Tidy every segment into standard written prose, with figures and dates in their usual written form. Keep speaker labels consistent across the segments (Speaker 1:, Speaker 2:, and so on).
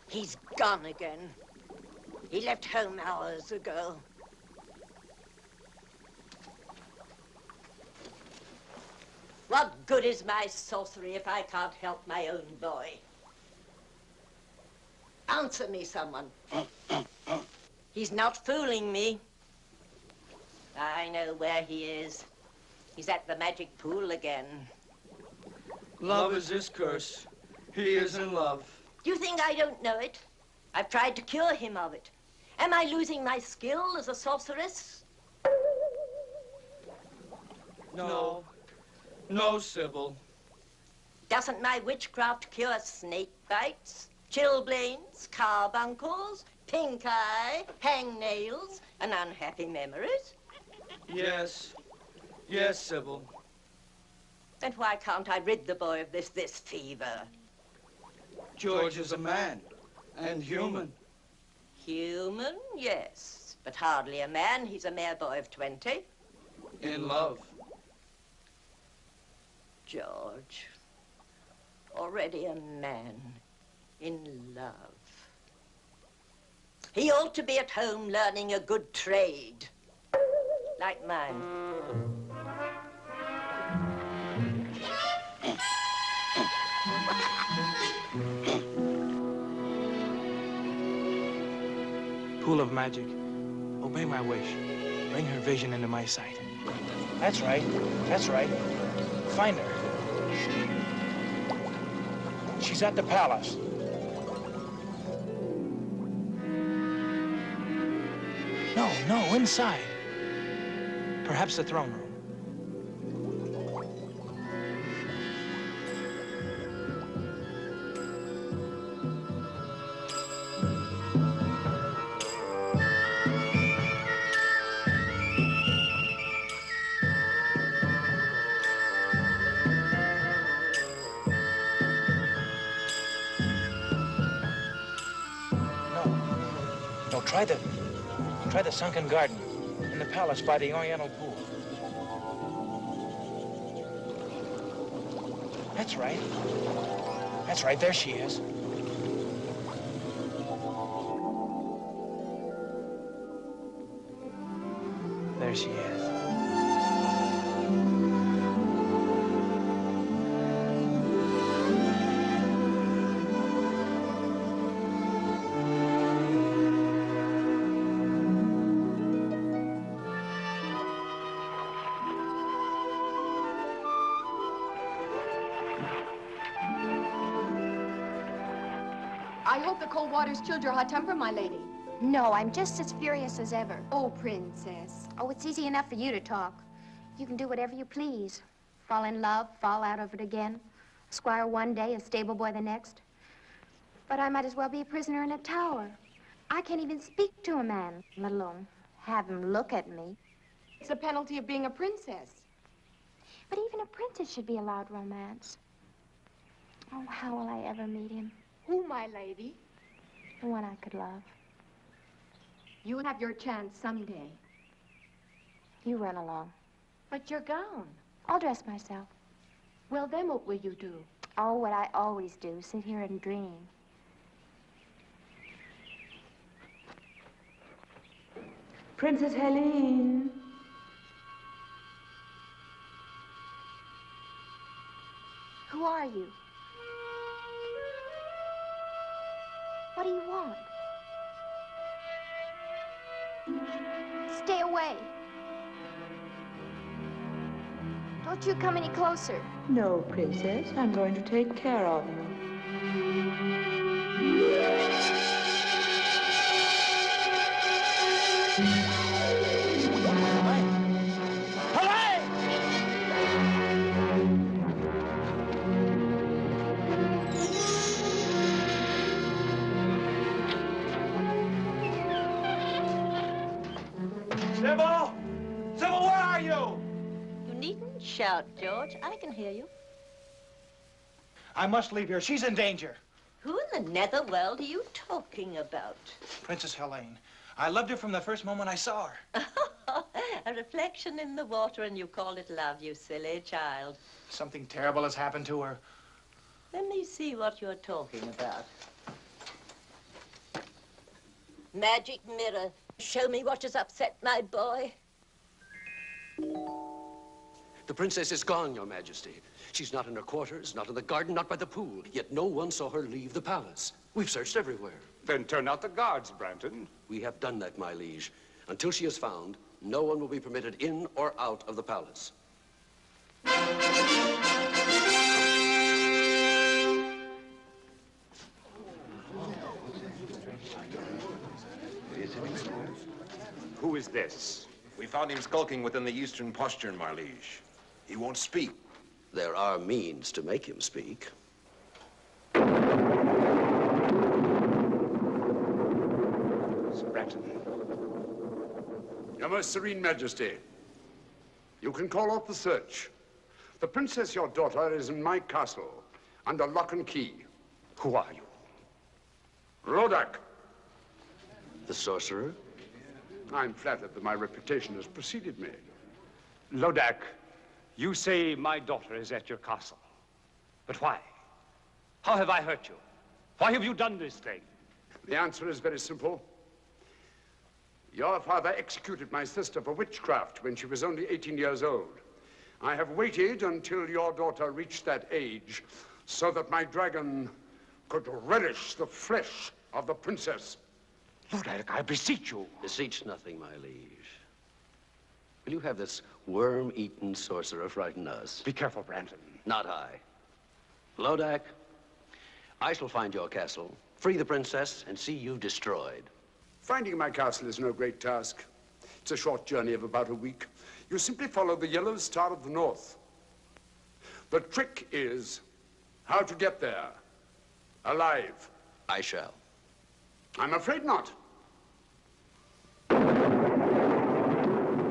Speaker 1: He's gone again. He left home hours ago. What good is my sorcery if I can't help my own boy? Answer me, someone. He's not fooling me. I know where he is. He's at the magic pool again.
Speaker 2: Love is his curse. He is in love.
Speaker 1: Do you think I don't know it? I've tried to cure him of it. Am I losing my skill as a sorceress?
Speaker 2: No. No, Sybil.
Speaker 1: Doesn't my witchcraft cure snake bites, chilblains, carbuncles, pink eye, hangnails, and unhappy memories?
Speaker 2: Yes. Yes, Sybil.
Speaker 1: Then why can't I rid the boy of this fever?
Speaker 2: George is a man, and human.
Speaker 1: Human, yes, but hardly a man. He's a mere boy of 20.
Speaker 2: In love.
Speaker 1: George, already a man, in love. He ought to be at home learning a good trade, like mine.
Speaker 3: Pool of magic, obey my wish. Bring her vision into my sight. That's right, that's right. Find her. She's at the palace. No, inside. Perhaps the throne room. Try the sunken garden in the palace by the Oriental pool. That's right. That's right, there she is. There she is.
Speaker 4: I hope the cold water's chilled your hot temper, my lady.
Speaker 5: No, I'm just as furious as ever.
Speaker 4: Oh, princess.
Speaker 5: Oh, it's easy enough for you to talk. You can do whatever you please. Fall in love, fall out of it again. A squire one day, a stable boy the next. But I might as well be a prisoner in a tower. I can't even speak to a man, let alone have him look at me.
Speaker 4: It's the penalty of being a princess.
Speaker 5: But even a princess should be allowed romance. Oh, how will I ever meet him?
Speaker 4: Who, my lady?
Speaker 5: The one I could love.
Speaker 4: You'll have your chance someday.
Speaker 5: You run along.
Speaker 4: But your gown.
Speaker 5: I'll dress myself.
Speaker 4: Well, then what will you do?
Speaker 5: Oh, what I always do, sit here and dream.
Speaker 6: Princess Helene.
Speaker 5: Who are you? What do you want? Stay away. Don't you come any closer.
Speaker 6: No, princess. I'm going to take care of you.
Speaker 3: Sybil! Sybil, where are you?
Speaker 1: You needn't shout, George. I can hear you.
Speaker 3: I must leave here. She's in danger.
Speaker 1: Who in the netherworld are you talking about?
Speaker 3: Princess Helene. I loved her from the first moment I saw her.
Speaker 1: A reflection in the water, and you call it love, you silly child.
Speaker 3: Something terrible has happened to her.
Speaker 1: Let me see what you're talking about. Magic mirror, show me what has upset my boy.
Speaker 7: The princess is gone, Your Majesty. She's not in her quarters, not in the garden, not by the pool. Yet no one saw her leave the palace. We've searched everywhere.
Speaker 8: Then turn out the guards, Branton.
Speaker 7: We have done that, my liege. Until she is found, no one will be permitted in or out of the palace.
Speaker 8: Who is this?
Speaker 9: We found him skulking within the eastern postern, my liege. He won't speak.
Speaker 7: There are means to make him speak.
Speaker 8: Sir Branton.
Speaker 10: Your Most Serene Majesty, you can call off the search. The princess, your daughter, is in my castle, under lock and key.
Speaker 8: Who are you?
Speaker 10: Lodak.
Speaker 7: The sorcerer?
Speaker 10: I'm flattered that my reputation has preceded me.
Speaker 8: Lodak, you say my daughter is at your castle. But why? How have I hurt you? Why have you done this thing?
Speaker 10: The answer is very simple. Your father executed my sister for witchcraft when she was only 18 years old. I have waited until your daughter reached that age so that my dragon could relish the flesh of the princess.
Speaker 8: Lodak, I beseech you.
Speaker 7: Beseech nothing, my liege. Will you have this worm-eaten sorcerer frighten us?
Speaker 8: Be careful, Branton.
Speaker 7: Not I. Lodak, I shall find your castle, free the princess, and see you destroyed.
Speaker 10: Finding my castle is no great task. It's a short journey of about a week. You simply follow the yellow star of the north. The trick is how to get there, alive.
Speaker 7: I shall.
Speaker 10: I'm afraid not.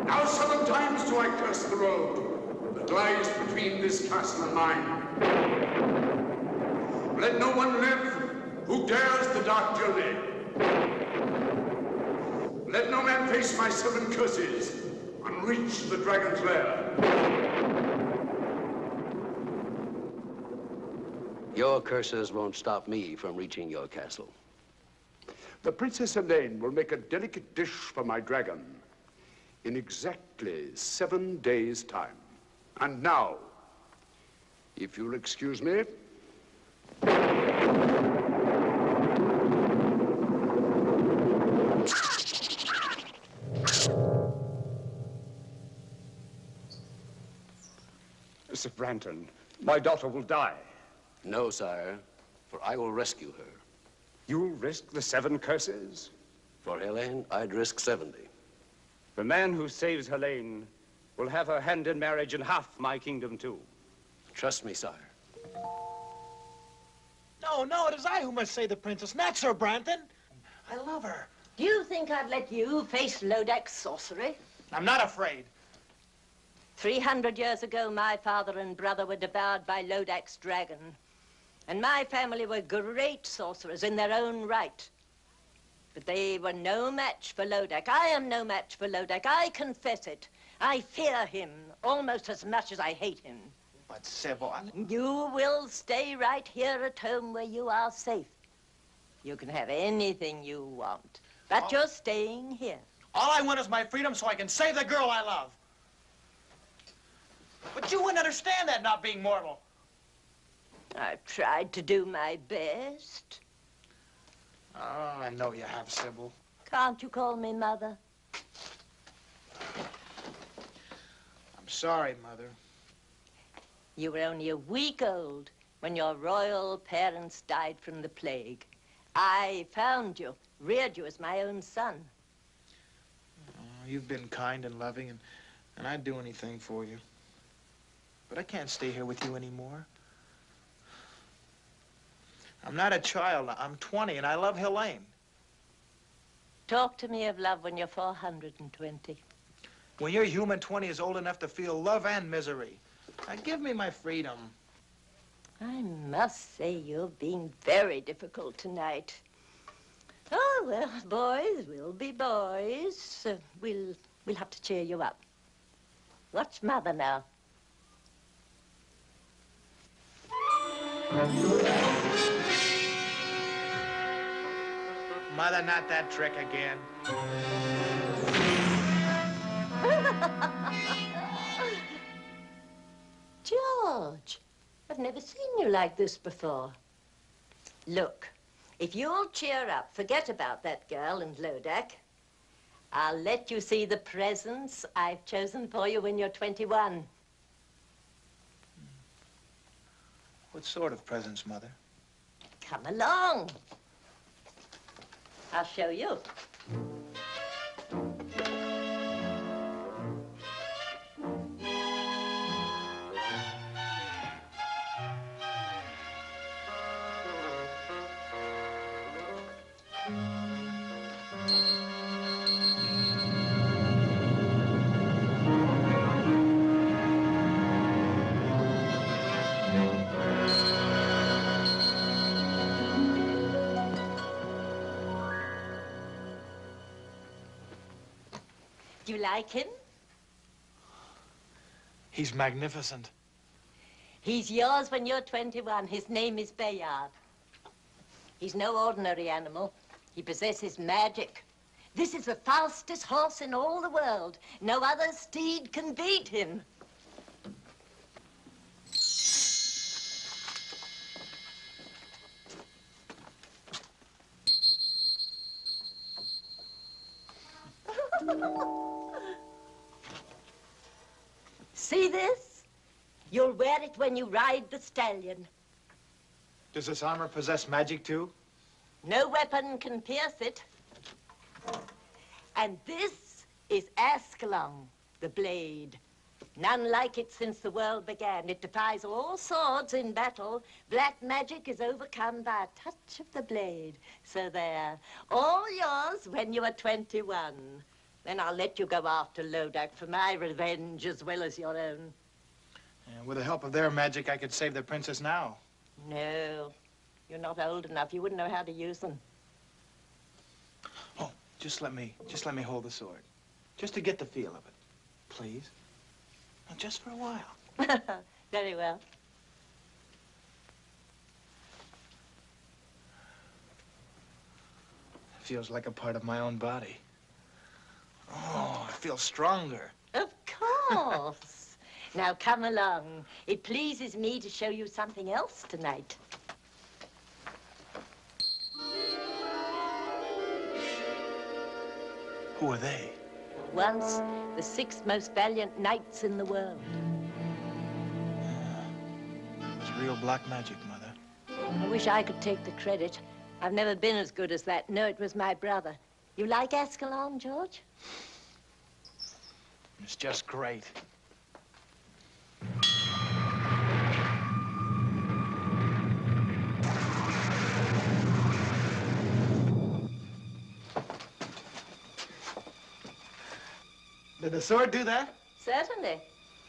Speaker 10: Now 7 times do I curse the road that lies between this castle and mine. Let no one live who dares the dark journey. Let no man face my 7 curses and reach the dragon's lair.
Speaker 7: Your curses won't stop me from reaching your castle.
Speaker 10: The Princess Elaine will make a delicate dish for my dragon in exactly 7 days' time. And now, if you'll excuse me.
Speaker 8: Sir Branton, my daughter will die.
Speaker 7: No, sire, for I will rescue her.
Speaker 8: You'll risk the 7 curses?
Speaker 7: For Helene, I'd risk 70.
Speaker 8: The man who saves Helene will have her hand in marriage and half my kingdom, too.
Speaker 7: Trust me, sire.
Speaker 3: No, it is I who must save the princess, not Sir Branton. I love her.
Speaker 1: Do you think I'd let you face Lodak's sorcery?
Speaker 3: I'm not afraid.
Speaker 1: 300 years ago, my father and brother were devoured by Lodak's dragon. And my family were great sorcerers in their own right. But they were no match for Lodak. I am no match for Lodak. I confess it. I fear him almost as much as I hate him.
Speaker 3: But Sybil,
Speaker 1: You will stay right here at home where you are safe. You can have anything you want, but you're staying here.
Speaker 3: all I want is my freedom so I can save the girl I love. But you wouldn't understand that, not being mortal.
Speaker 1: I've tried to do my best.
Speaker 3: Oh, I know you have, Sybil.
Speaker 1: Can't you call me Mother?
Speaker 3: I'm sorry, Mother.
Speaker 1: You were only a week old when your royal parents died from the plague. I found you, reared you as my own son.
Speaker 3: Oh, you've been kind and loving, and I'd do anything for you. But I can't stay here with you anymore. I'm not a child. I'm 20, and I love Helene.
Speaker 1: Talk to me of love when you're 420.
Speaker 3: When your human 20 is old enough to feel love and misery. Now, give me my freedom.
Speaker 1: I must say you're being very difficult tonight. Oh, well, boys will be boys. We'll have to cheer you up. Watch Mother now.
Speaker 3: Mother, not that trick again.
Speaker 1: George, I've never seen you like this before. Look, if you'll cheer up, forget about that girl and Lodak, I'll let you see the presents I've chosen for you when you're 21.
Speaker 3: What sort of presents, Mother?
Speaker 1: Come along. I'll show you. Do you like him?
Speaker 3: He's magnificent.
Speaker 1: He's yours when you're 21. His name is Bayard. He's no ordinary animal. He possesses magic. This is the fastest horse in all the world. No other steed can beat him. See this? You'll wear it when you ride the stallion.
Speaker 3: Does this armor possess magic, too?
Speaker 1: No weapon can pierce it. And this is Ascalon, the blade. None like it since the world began. It defies all swords in battle. Black magic is overcome by a touch of the blade. So there, all yours when you are 21. Then I'll let you go after Lodak for my revenge as well as your own.
Speaker 3: And with the help of their magic, I could save the princess now.
Speaker 1: No, you're not old enough. You wouldn't know how to use them.
Speaker 3: Oh, just let me hold the sword. Just to get the feel of it. Please? Now, just for a while.
Speaker 1: Very well.
Speaker 3: It feels like a part of my own body. Oh, I feel stronger.
Speaker 1: Of course. Now, come along. It pleases me to show you something else tonight.
Speaker 3: Who are they?
Speaker 1: Once, the 6 most valiant knights in the world.
Speaker 3: It's real black magic, Mother.
Speaker 1: I wish I could take the credit. I've never been as good as that. No, it was my brother. You like Ascalon, George?
Speaker 3: It's just great. Did the sword do that?
Speaker 1: Certainly.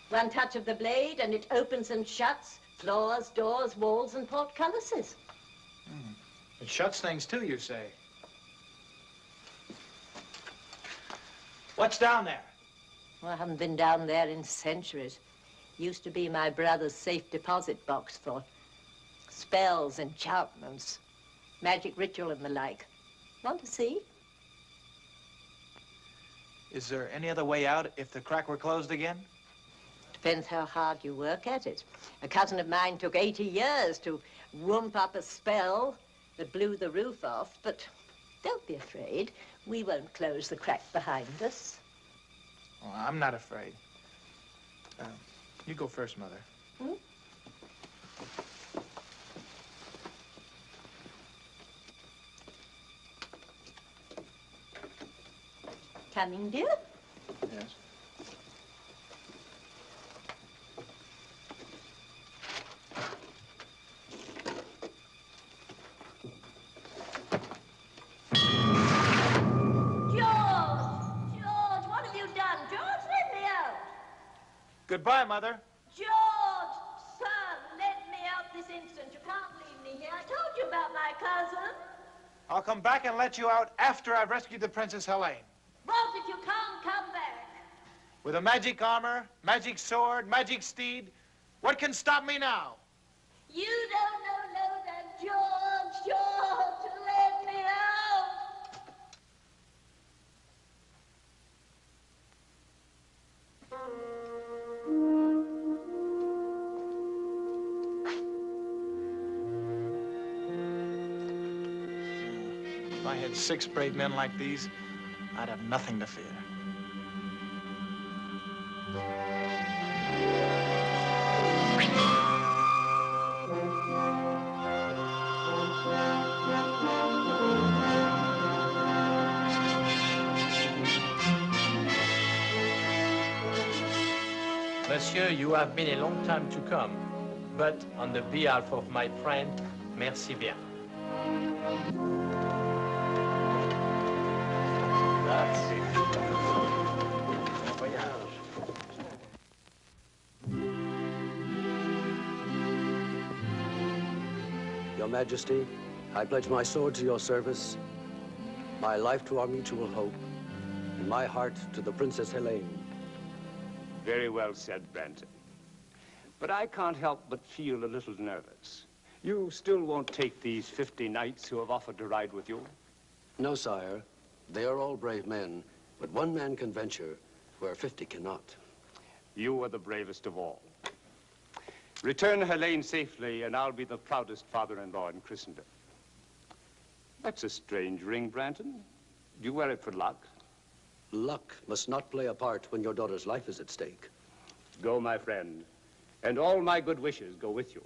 Speaker 1: One touch of the blade and it opens and shuts floors, doors, walls, and portcullises.
Speaker 3: It shuts things too, you say? What's down there?
Speaker 1: Well, I haven't been down there in centuries. Used to be my brother's safe deposit box for spells, enchantments, magic ritual and the like. Want to see?
Speaker 3: Is there any other way out if the crack were closed again?
Speaker 1: Depends how hard you work at it. A cousin of mine took 80 years to whoop up a spell that blew the roof off, but don't be afraid. We won't close the crack behind us.
Speaker 3: Oh, I'm not afraid. You go first, Mother.
Speaker 1: Hmm? Coming, dear?
Speaker 3: Yes. Goodbye, Mother.
Speaker 1: George, son, let me out this instant. You can't leave me here. I told you about my cousin.
Speaker 3: I'll come back and let you out after I've rescued the Princess Helene.
Speaker 1: What if you can't come back?
Speaker 3: With a magic armor, magic sword, magic steed, what can stop me now?
Speaker 1: You don't know that, George, let me out.
Speaker 3: I had 6 brave men like these, I'd have nothing to fear.
Speaker 11: Monsieur, you have been a long time to come, but on the behalf of my friend, merci bien.
Speaker 7: Your Majesty, I pledge my sword to your service, my life to our mutual hope, and my heart to the Princess Helene.
Speaker 8: Very well said, Branton. But I can't help but feel a little nervous. You still won't take these 50 knights who have offered to ride with you?
Speaker 7: No, sire. They are all brave men, but one man can venture where 50 cannot.
Speaker 8: You are the bravest of all. Return Helene safely, and I'll be the proudest father-in-law in Christendom. That's a strange ring, Branton. Do you wear it for luck?
Speaker 7: Luck must not play a part when your daughter's life is at stake.
Speaker 8: Go, my friend, and all my good wishes go with you.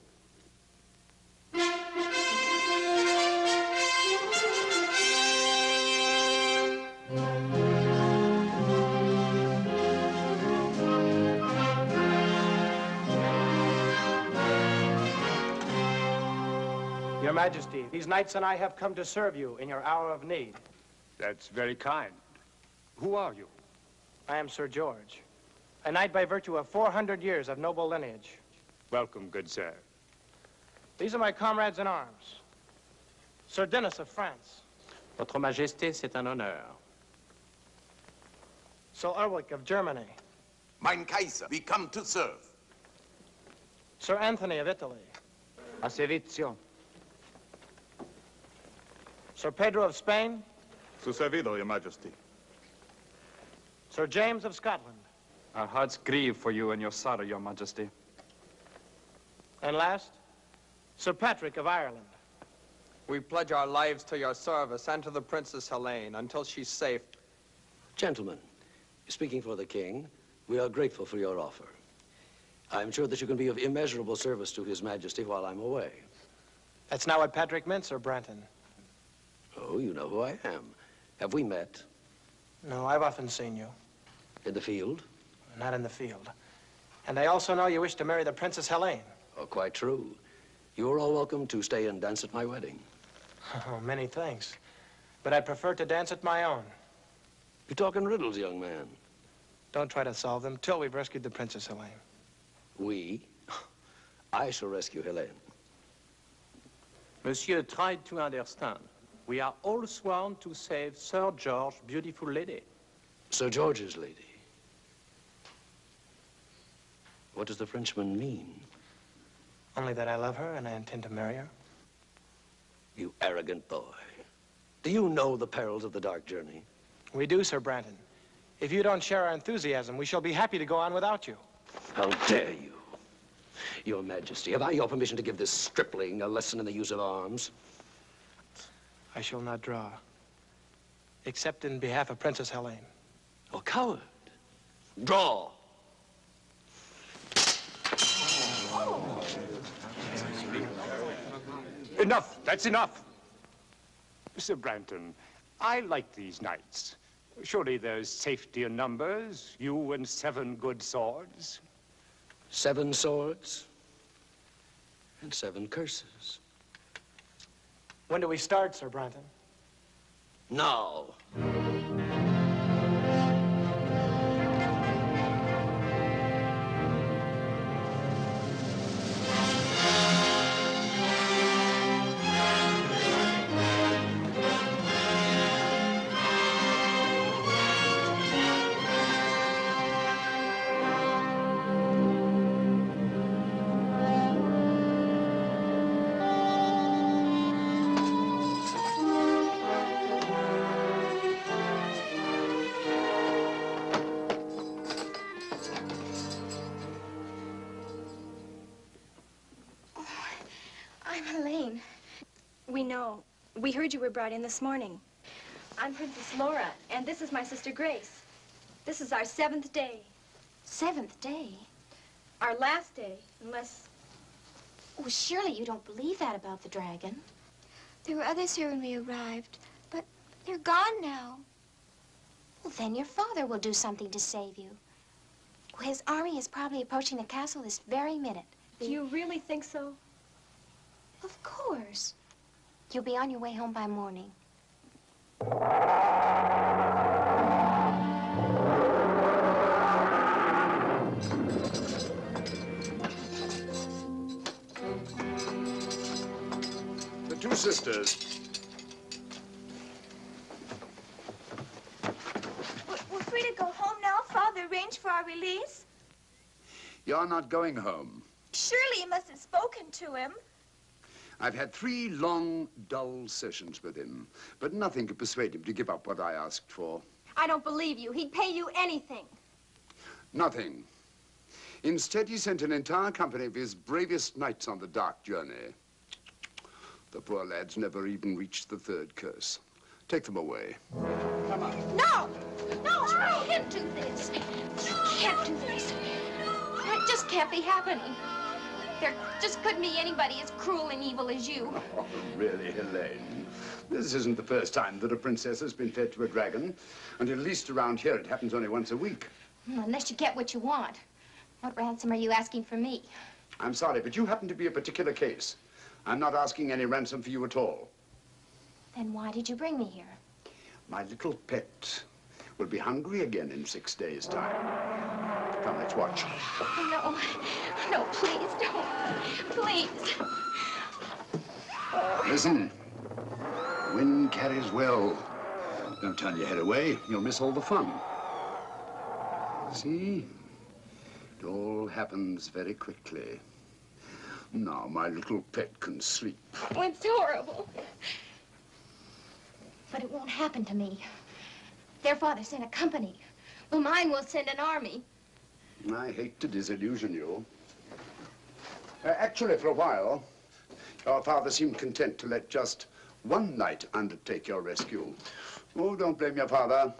Speaker 3: Your Majesty, these knights and I have come to serve you in your hour of need.
Speaker 8: That's very kind. Who are you?
Speaker 3: I am Sir George, a knight by virtue of 400 years of noble lineage.
Speaker 8: Welcome, good sir.
Speaker 3: These are my comrades in arms. Sir Denis of France.
Speaker 11: Votre Majesté, c'est un honneur.
Speaker 3: Sir Ulrich of Germany.
Speaker 9: Mein Kaiser, we come to serve.
Speaker 3: Sir Anthony of Italy.
Speaker 8: A servizio.
Speaker 3: Sir Pedro of Spain.
Speaker 12: Su servido, Your Majesty.
Speaker 3: Sir James of Scotland.
Speaker 13: Our hearts grieve for you and your sorrow, Your Majesty.
Speaker 3: And last, Sir Patrick of Ireland.
Speaker 14: We pledge our lives to your service and to the Princess Helene until she's safe.
Speaker 7: Gentlemen, speaking for the king, we are grateful for your offer. I'm sure that you can be of immeasurable service to His Majesty while I'm away.
Speaker 3: That's not what Patrick meant, Sir Branton.
Speaker 7: Oh, you know who I am. Have we met?
Speaker 3: No, I've often seen you.
Speaker 7: In the field?
Speaker 3: Not in the field. And I also know you wish to marry the Princess Helene.
Speaker 7: Oh, quite true. You are all welcome to stay and dance at my wedding.
Speaker 3: Oh, many thanks. But I'd prefer to dance at my own.
Speaker 7: You're talking riddles, young man.
Speaker 3: Don't try to solve them till we've rescued the Princess Helene.
Speaker 7: We? I shall rescue Helene.
Speaker 11: Monsieur, try to understand. We are all sworn to save Sir George's beautiful lady.
Speaker 7: Sir George's lady? What does the Frenchman mean?
Speaker 3: Only that I love her and I intend to marry her.
Speaker 7: You arrogant boy. Do you know the perils of the dark journey?
Speaker 3: We do, Sir Branton. If you don't share our enthusiasm, we shall be happy to go on without you.
Speaker 7: How dare you? Your Majesty, have I your permission to give this stripling a lesson in the use of arms?
Speaker 3: I shall not draw, except in behalf of Princess Helene.
Speaker 7: Oh, coward. Draw.
Speaker 8: Enough. That's enough. Sir Branton, I like these knights. Surely there's safety in numbers. You and 7 good swords.
Speaker 7: 7 swords and 7 curses.
Speaker 3: When do we start, Sir Branton?
Speaker 7: Now.
Speaker 15: I'm Helene. We know. We heard you were brought in this morning. I'm Princess Laura, and this is my sister Grace. This is our 7th day.
Speaker 5: 7th day?
Speaker 15: Our last day, unless...
Speaker 5: Oh, surely you don't believe that about the dragon.
Speaker 16: There were others here when we arrived, but they're gone now.
Speaker 5: Well, then your father will do something to save you. His army is probably approaching the castle this very minute.
Speaker 15: Do you really think so?
Speaker 5: Of course. You'll be on your way home by morning.
Speaker 10: The two sisters.
Speaker 16: We're free to go home now. Father arranged for our release.
Speaker 10: You're not going home.
Speaker 16: Surely you must have spoken to him.
Speaker 10: I've had 3 long, dull sessions with him, but nothing could persuade him to give up what I asked for.
Speaker 15: I don't believe you. He'd pay you anything.
Speaker 10: Nothing. Instead, he sent an entire company of his bravest knights on the dark journey. The poor lads never even reached the 3rd curse. Take them away.
Speaker 5: Come on. No! No, I can't do this. You can't do this. That just can't be happening. There just couldn't be anybody as cruel and evil as you.
Speaker 10: Oh, really, Helene? This isn't the first time that a princess has been fed to a dragon. And at least around here, it happens only once a week.
Speaker 5: Unless you get what you want. What ransom are you asking for me?
Speaker 10: I'm sorry, but you happen to be a particular case. I'm not asking any ransom for you at all.
Speaker 5: Then why did you bring me here?
Speaker 10: My little pet will be hungry again in 6 days' time. Come, let's watch.
Speaker 5: No, no, please don't. Please.
Speaker 10: Listen. Wind carries well. Don't turn your head away. You'll miss all the fun. See? It all happens very quickly. Now my little pet can sleep.
Speaker 5: Oh, it's horrible. But it won't happen to me. Their father sent a company. Well, mine will send an army.
Speaker 10: I hate to disillusion you. Actually, for a while, your father seemed content to let just one knight undertake your rescue. Oh, don't blame your father.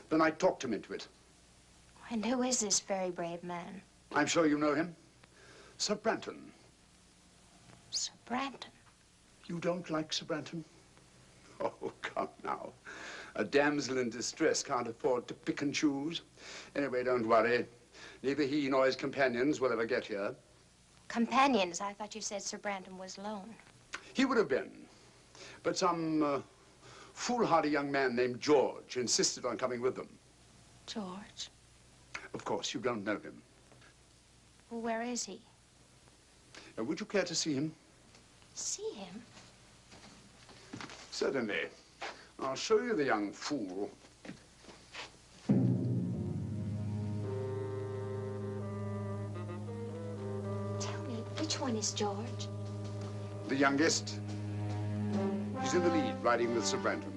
Speaker 10: The knight talked him into it.
Speaker 5: And who is this very brave man?
Speaker 10: I'm sure you know him. Sir Branton.
Speaker 5: Sir Branton?
Speaker 10: You don't like Sir Branton? Oh, come now. A damsel in distress can't afford to pick and choose. Anyway, don't worry. Neither he nor his companions will ever get here.
Speaker 5: Companions? I thought you said Sir Branton was alone.
Speaker 10: He would have been. But some foolhardy young man named George insisted on coming with them.
Speaker 5: George?
Speaker 10: Of course, you don't know him.
Speaker 5: Well, where is he?
Speaker 10: Would you care to see him?
Speaker 5: See him?
Speaker 10: Certainly. I'll show you the young fool.
Speaker 5: Tell me, which one is George?
Speaker 10: The youngest. He's in the lead, riding with Sir Branton.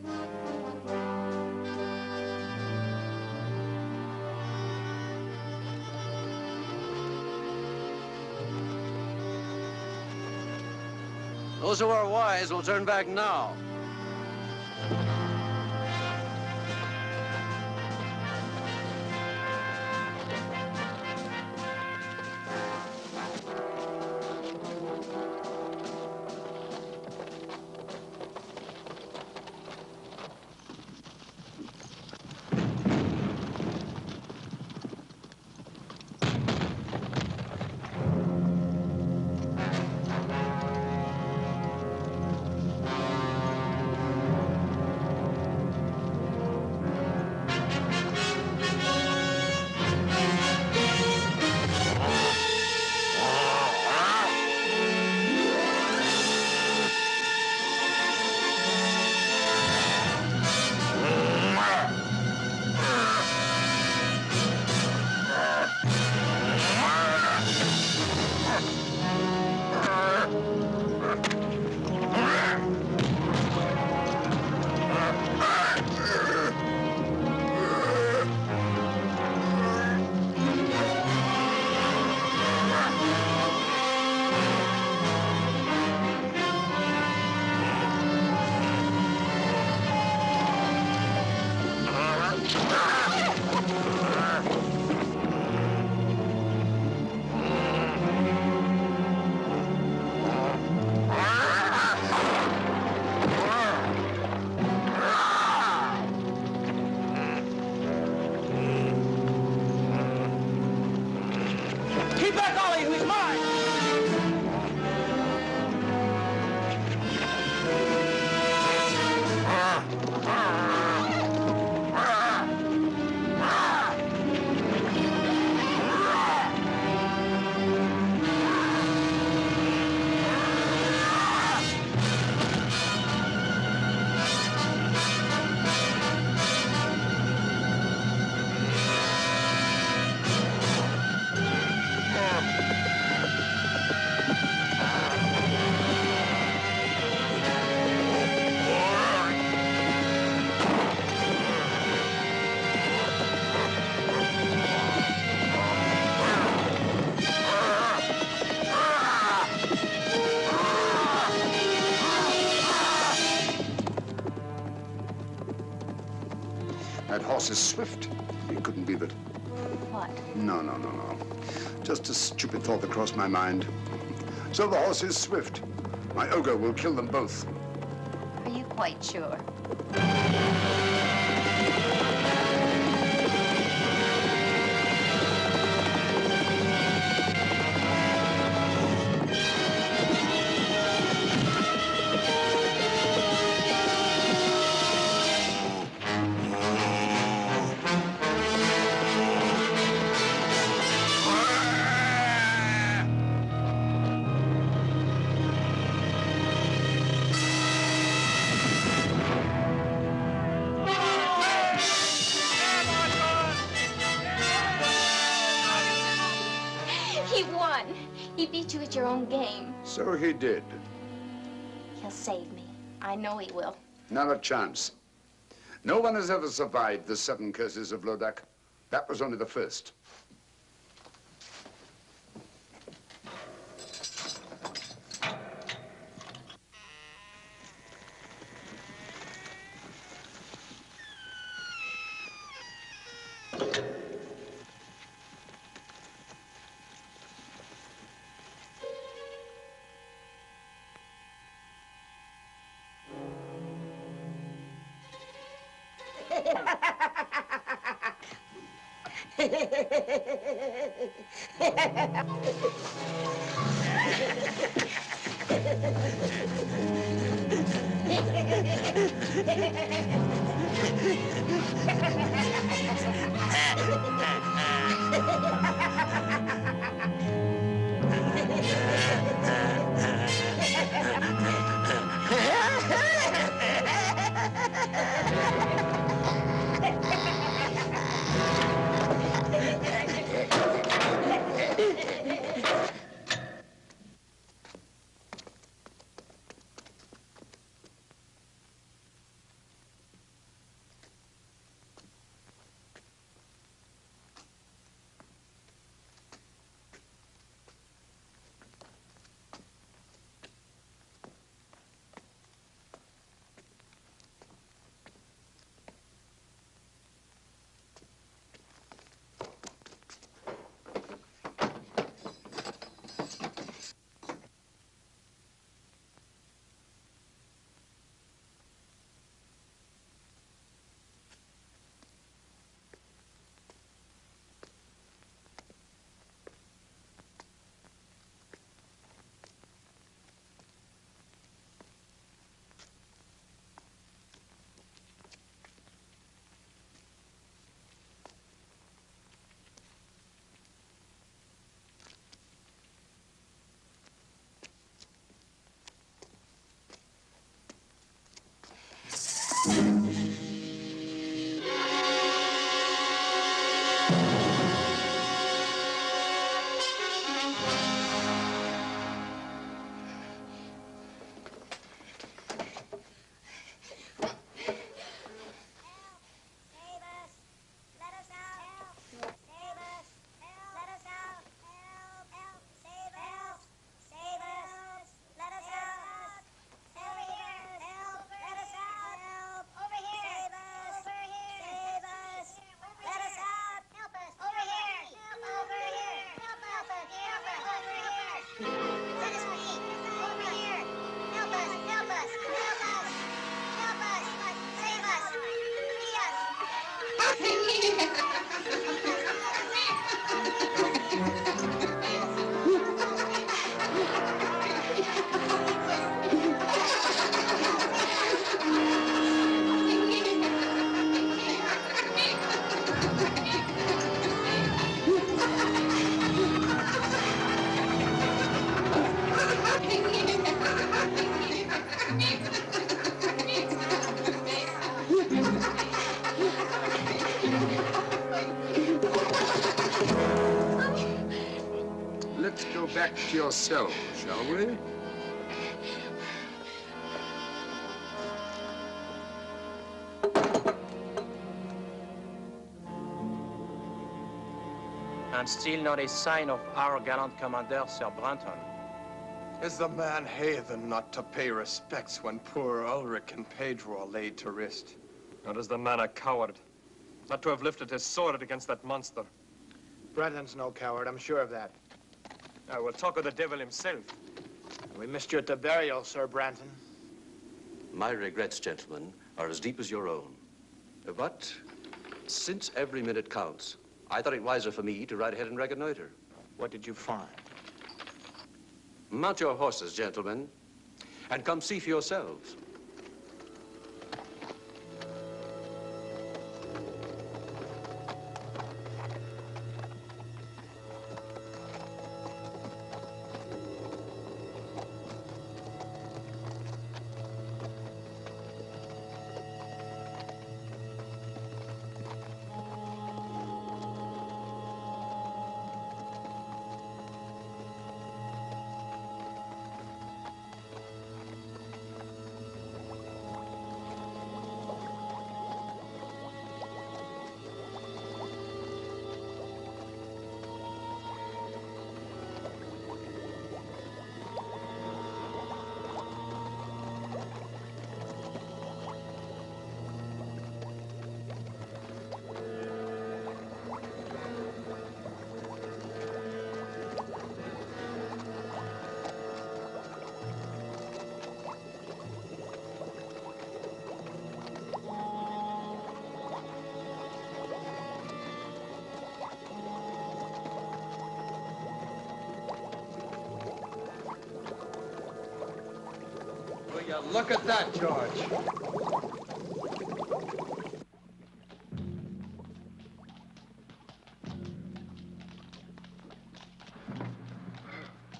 Speaker 7: Those who are wise will turn back now.
Speaker 10: horse is swift. It couldn't be that.
Speaker 5: What?
Speaker 10: No. Just a stupid thought that crossed my mind. So the horse is swift. My ogre will kill them both.
Speaker 5: Are you quite sure? He won. He beat you at your own game.
Speaker 10: So he did.
Speaker 5: He'll save me. I know he will.
Speaker 10: Not a chance. No one has ever survived the 7 curses of Lodak. That was only the first. Let's go back to your cell, shall we?
Speaker 11: And still not a sign of our gallant commander, Sir Branton.
Speaker 14: Is the man heathen not to pay respects when poor Ulrich and Pedro are laid to rest?
Speaker 13: Or is the man a coward?
Speaker 14: Not to have lifted his sword against that monster.
Speaker 3: Brandon's no coward, I'm sure of that.
Speaker 14: I will talk of the devil himself.
Speaker 3: We missed you at the burial, Sir Branton.
Speaker 7: My regrets, gentlemen, are as deep as your own. But since every minute counts, I thought it wiser for me to ride ahead and reconnoiter.
Speaker 3: What did you find?
Speaker 7: Mount your horses, gentlemen, and come see for yourselves.
Speaker 14: Will you look at that, George?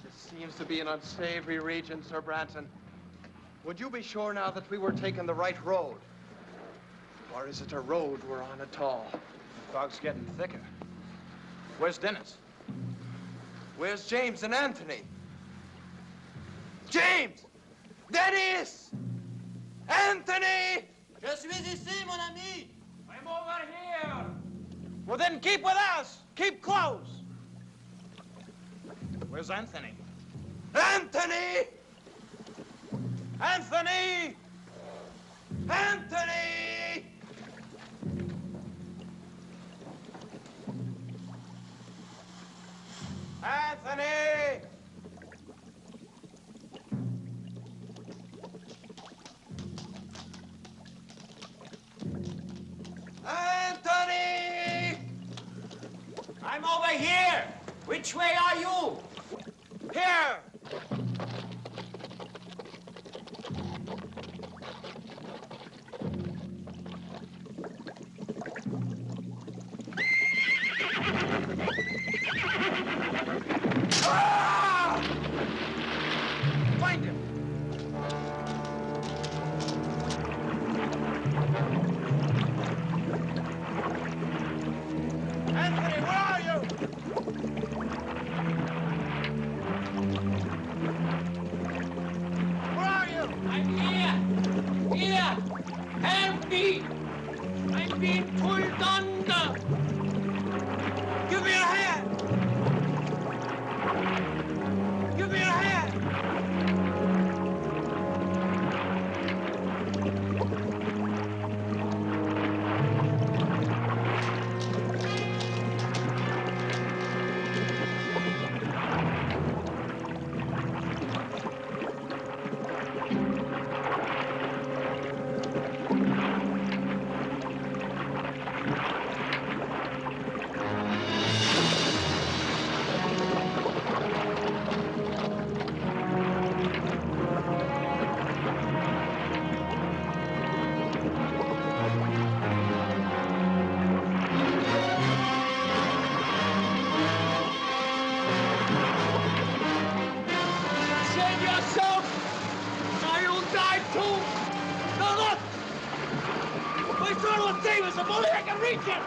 Speaker 14: This seems to be an unsavory region, Sir Branton. Would you be sure now that we were taking the right road? Or is it a road we're on at all?
Speaker 3: The fog's getting thicker. Where's Dennis?
Speaker 14: Where's James and Anthony? James! Dennis! Anthony!
Speaker 2: Je suis ici, mon ami.
Speaker 3: I'm over here. Well, then keep with us. Keep close. Where's Anthony?
Speaker 14: Anthony! Anthony! Anthony! Anthony! Anthony!
Speaker 2: I'm over here. Which way are you?
Speaker 14: Here! Ah! Find him! Anthony, where are you? Where are you?
Speaker 2: I'm here. Here. Help me. I'm being pulled under.
Speaker 14: Give me your hand! Give me your hand!
Speaker 2: Save yourself, or you'll die too. No, look. My sword will save us if only I can reach it.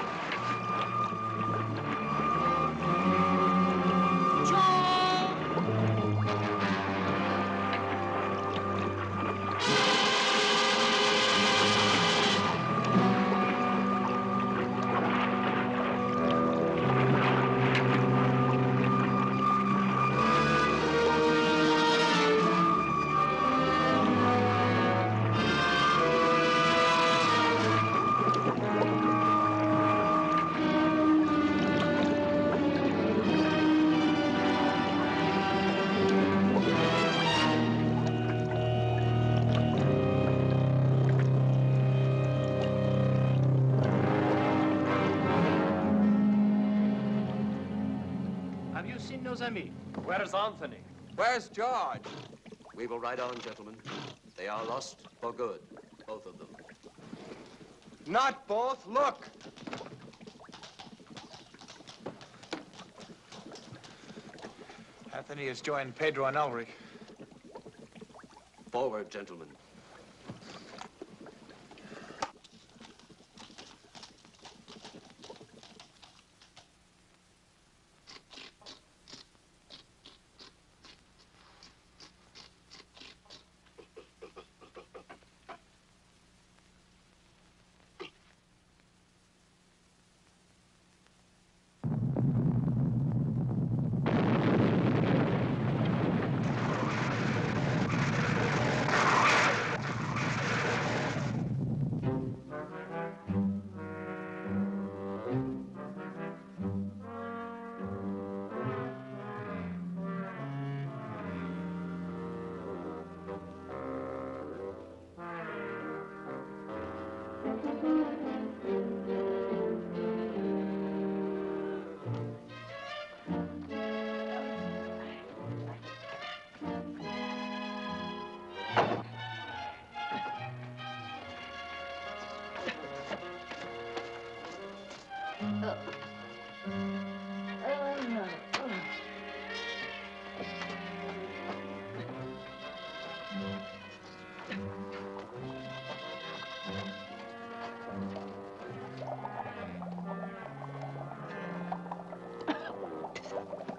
Speaker 11: nos amis. Where's Anthony?
Speaker 14: Where's George?
Speaker 7: We will ride on, gentlemen. They are lost for good, both of them.
Speaker 14: Not both. Look.
Speaker 3: Anthony has joined Pedro and Ulrich.
Speaker 7: Forward, gentlemen.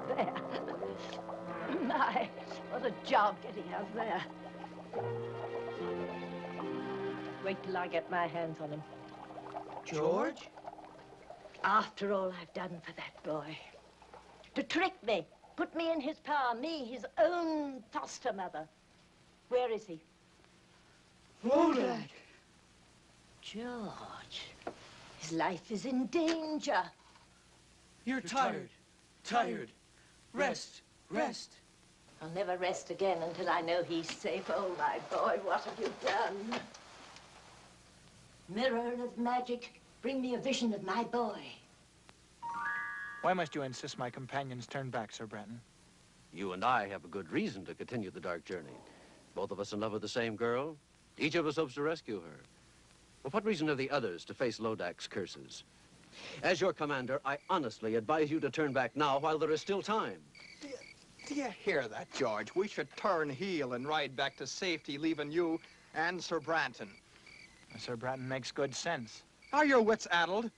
Speaker 1: There. My, what a job getting out there. Wait till I get my hands on him.
Speaker 14: George?
Speaker 1: After all I've done for that boy. To trick me, put me in his power, me, his own foster mother. Where is he?
Speaker 14: Lodak.
Speaker 1: George, his life is in danger.
Speaker 14: You're tired. Tired. Rest. Rest.
Speaker 1: I'll never rest again until I know he's safe. Oh, my boy, what have you done? Mirror of magic, bring me a vision of my boy.
Speaker 3: Why must you insist my companions turn back, Sir Branton?
Speaker 7: You and I have a good reason to continue the dark journey. Both of us in love with the same girl. Each of us hopes to rescue her. Well, what reason have the others to face Lodak's curses? As your commander, I honestly advise you to turn back now while there is still time.
Speaker 14: Do you hear that, George? We should turn heel and ride back to safety, leaving you and Sir Branton.
Speaker 3: Sir Branton makes good sense.
Speaker 14: Are your wits addled?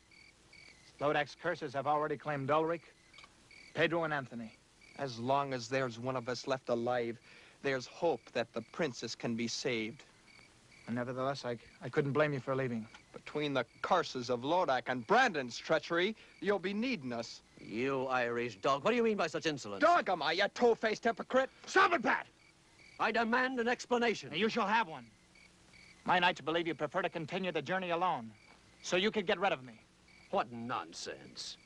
Speaker 3: Lodak's curses have already claimed Ulrich, Pedro, and Anthony.
Speaker 14: As long as there's one of us left alive, there's hope that the princess can be saved.
Speaker 3: And nevertheless, I couldn't blame you for leaving.
Speaker 14: Between the curses of Lodak and Brandon's treachery, you'll be needing us.
Speaker 7: You Irish dog, what do you mean by such insolence?
Speaker 14: Dog am I, you two-faced hypocrite? Stop it, Pat!
Speaker 7: I demand an explanation.
Speaker 3: You shall have one. My knights believe you prefer to continue the journey alone, so you could get rid of me.
Speaker 7: What nonsense.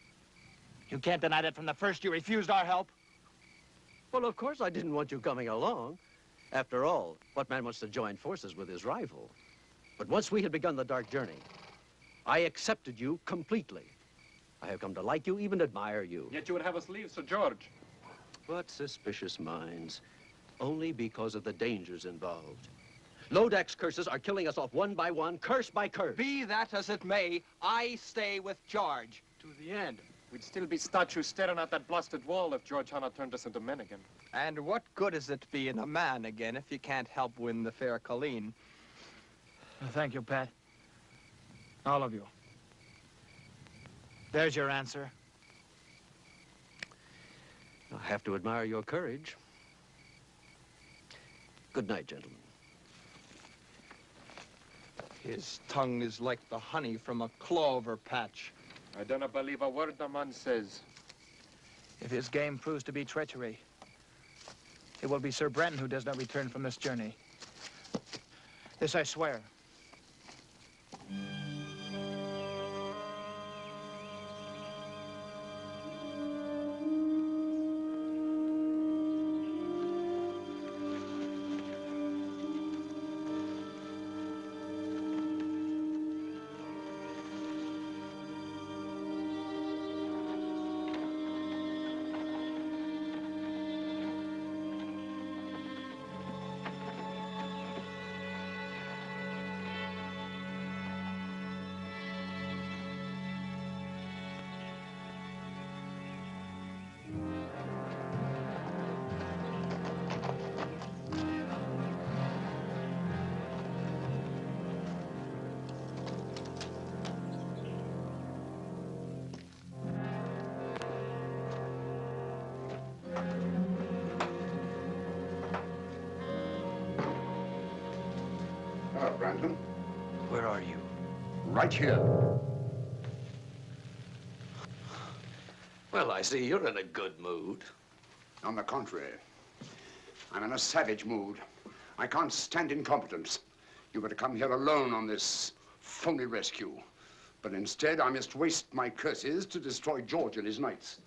Speaker 3: You can't deny that from the first you refused our help.
Speaker 7: Well, of course I didn't want you coming along. After all, what man wants to join forces with his rival? But once we had begun the dark journey, I accepted you completely. I have come to like you, even admire you.
Speaker 13: Yet you would have us leave, Sir George.
Speaker 7: What suspicious minds. Only because of the dangers involved. Lodak's curses are killing us off one by one, curse by curse.
Speaker 14: Be that as it may, I stay with George.
Speaker 13: To the end. We'd still be statues staring at that blasted wall if George Hanna turned us into men again.
Speaker 14: And what good is it being a man again if you can't help win the fair Colleen?
Speaker 3: Thank you, Pat. All of you. There's your answer.
Speaker 7: I have to admire your courage. Good night, gentlemen.
Speaker 14: His tongue is like the honey from a clover patch.
Speaker 13: I do not believe a word the man says.
Speaker 3: If his game proves to be treachery, it will be Sir Branton who does not return from this journey. This I swear.
Speaker 10: Well, Brandon.
Speaker 7: Where are you?
Speaker 10: Right here.
Speaker 7: Well, I see you're in a good mood.
Speaker 10: On the contrary, I'm in a savage mood. I can't stand incompetence. You were to come here alone on this phony rescue. But instead, I must waste my curses to destroy George and his knights.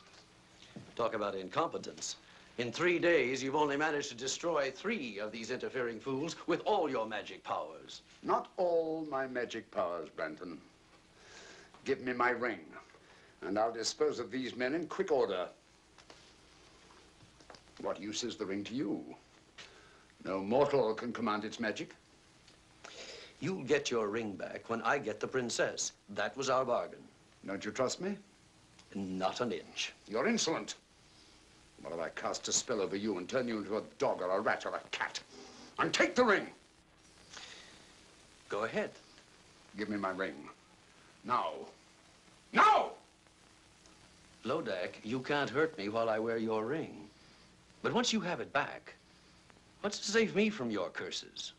Speaker 7: Talk about incompetence. In 3 days, you've only managed to destroy 3 of these interfering fools with all your magic powers.
Speaker 10: Not all my magic powers, Brandon. Give me my ring, and I'll dispose of these men in quick order. What use is the ring to you? No mortal can command its magic.
Speaker 7: You'll get your ring back when I get the princess. That was our bargain.
Speaker 10: Don't you trust me?
Speaker 7: Not an inch.
Speaker 10: You're insolent. What if I cast a spell over you and turn you into a dog or a rat or a cat? And take the ring!
Speaker 7: Go ahead.
Speaker 10: Give me my ring. Now. Now!
Speaker 7: Lodak, you can't hurt me while I wear your ring. But once you have it back, what's to save me from your curses?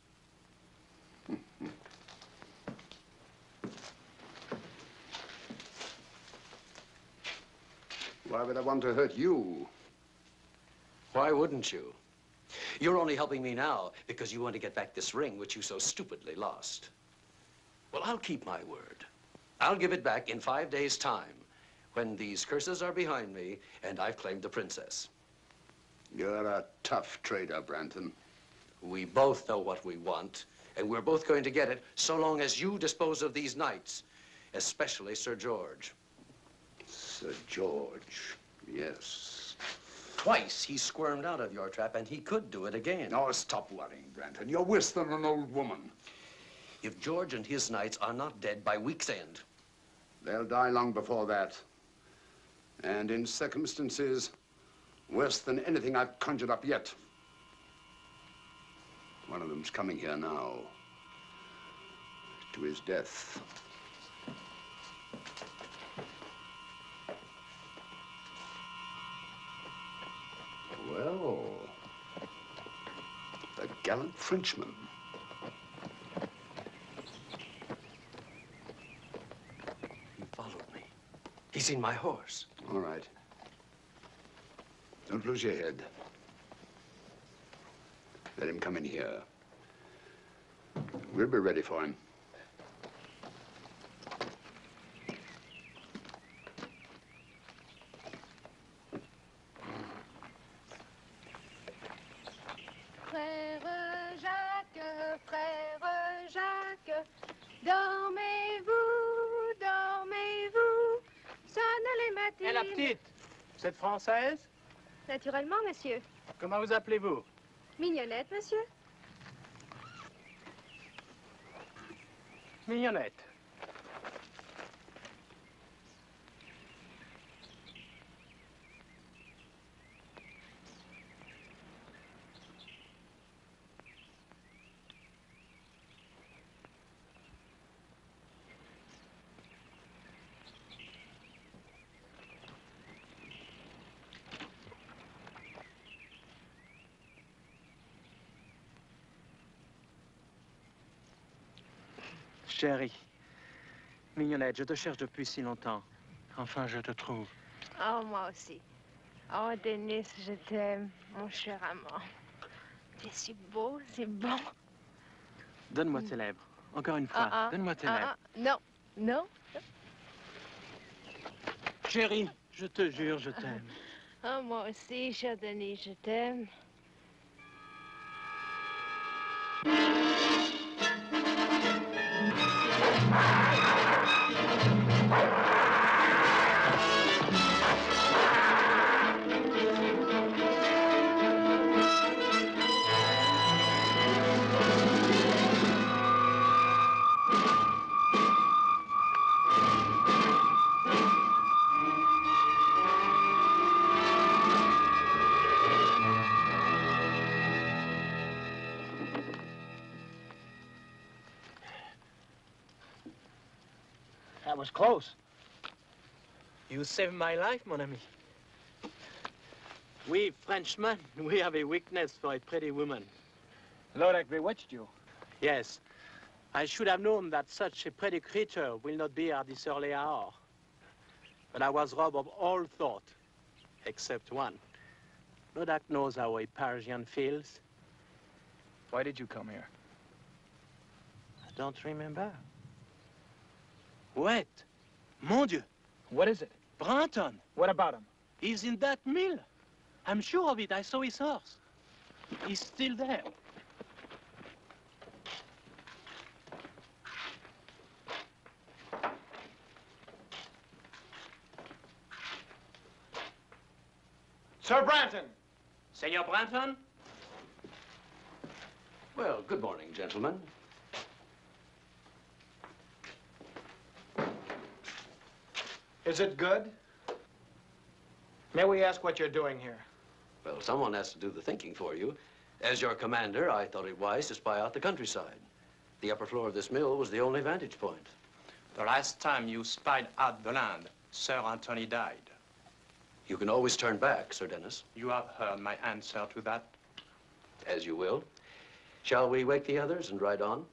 Speaker 10: Why would I want to hurt you?
Speaker 7: Why wouldn't you? You're only helping me now because you want to get back this ring which you so stupidly lost. Well, I'll keep my word. I'll give it back in 5 days' time when these curses are behind me and I've claimed the princess.
Speaker 10: You're a tough trader, Brandon.
Speaker 7: We both know what we want, and we're both going to get it so long as you dispose of these knights, especially Sir George.
Speaker 10: Sir George, yes.
Speaker 7: Twice he squirmed out of your trap, and he could do it again.
Speaker 10: Oh, stop worrying, Brandon. You're worse than an old woman.
Speaker 7: If George and his knights are not dead by week's end,
Speaker 10: they'll die long before that. And in circumstances worse than anything I've conjured up yet. One of them's coming here now. To his death. Well, the gallant Frenchman.
Speaker 7: He followed me. He's seen my horse.
Speaker 10: All right. Don't lose your head. Let him come in here. We'll be ready for him.
Speaker 17: Frère Jacques, dormez-vous, dormez-vous, sonne les matines.
Speaker 3: Et la petite, vous êtes française?
Speaker 17: Naturellement, monsieur.
Speaker 3: Comment vous appelez-vous?
Speaker 17: Mignonnette, monsieur.
Speaker 3: Mignonnette. Chérie, Mignonnette, je te cherche depuis si longtemps. Enfin, je te trouve.
Speaker 17: Oh, moi aussi. Oh, Denis, je t'aime, mon cher amant. T'es si beau, si bon.
Speaker 3: Donne-moi tes lèvres. Encore une fois, donne-moi tes lèvres.
Speaker 17: Non, non.
Speaker 3: Chérie, je te jure, je t'aime.
Speaker 17: Oh, moi aussi, cher Denis, je t'aime.
Speaker 3: That was close. You saved my life, mon ami. We Frenchmen, we have a weakness for a pretty woman. Lodak bewitched you. Yes, I should have known that such a pretty creature will not be at this early hour. But I was robbed of all thought, except one. Lodak knows how a Parisian feels.
Speaker 18: Why did you come here?
Speaker 3: I don't remember. Wait! Mon Dieu!
Speaker 18: What is it?
Speaker 3: Branton!
Speaker 18: What about him?
Speaker 3: He's in that mill. I'm sure of it. I saw his horse. He's still there.
Speaker 14: Sir Branton!
Speaker 3: Senor Branton?
Speaker 7: Well, good morning, gentlemen.
Speaker 14: Is it good? May we ask what you're doing here?
Speaker 7: Well, someone has to do the thinking for you. As your commander, I thought it wise to spy out the countryside. The upper floor of this mill was the only vantage point.
Speaker 11: The last time you spied out the land, Sir Anthony died.
Speaker 7: You can always turn back, Sir Dennis.
Speaker 11: You have heard my answer to that.
Speaker 7: As you will. Shall we wake the others and ride on?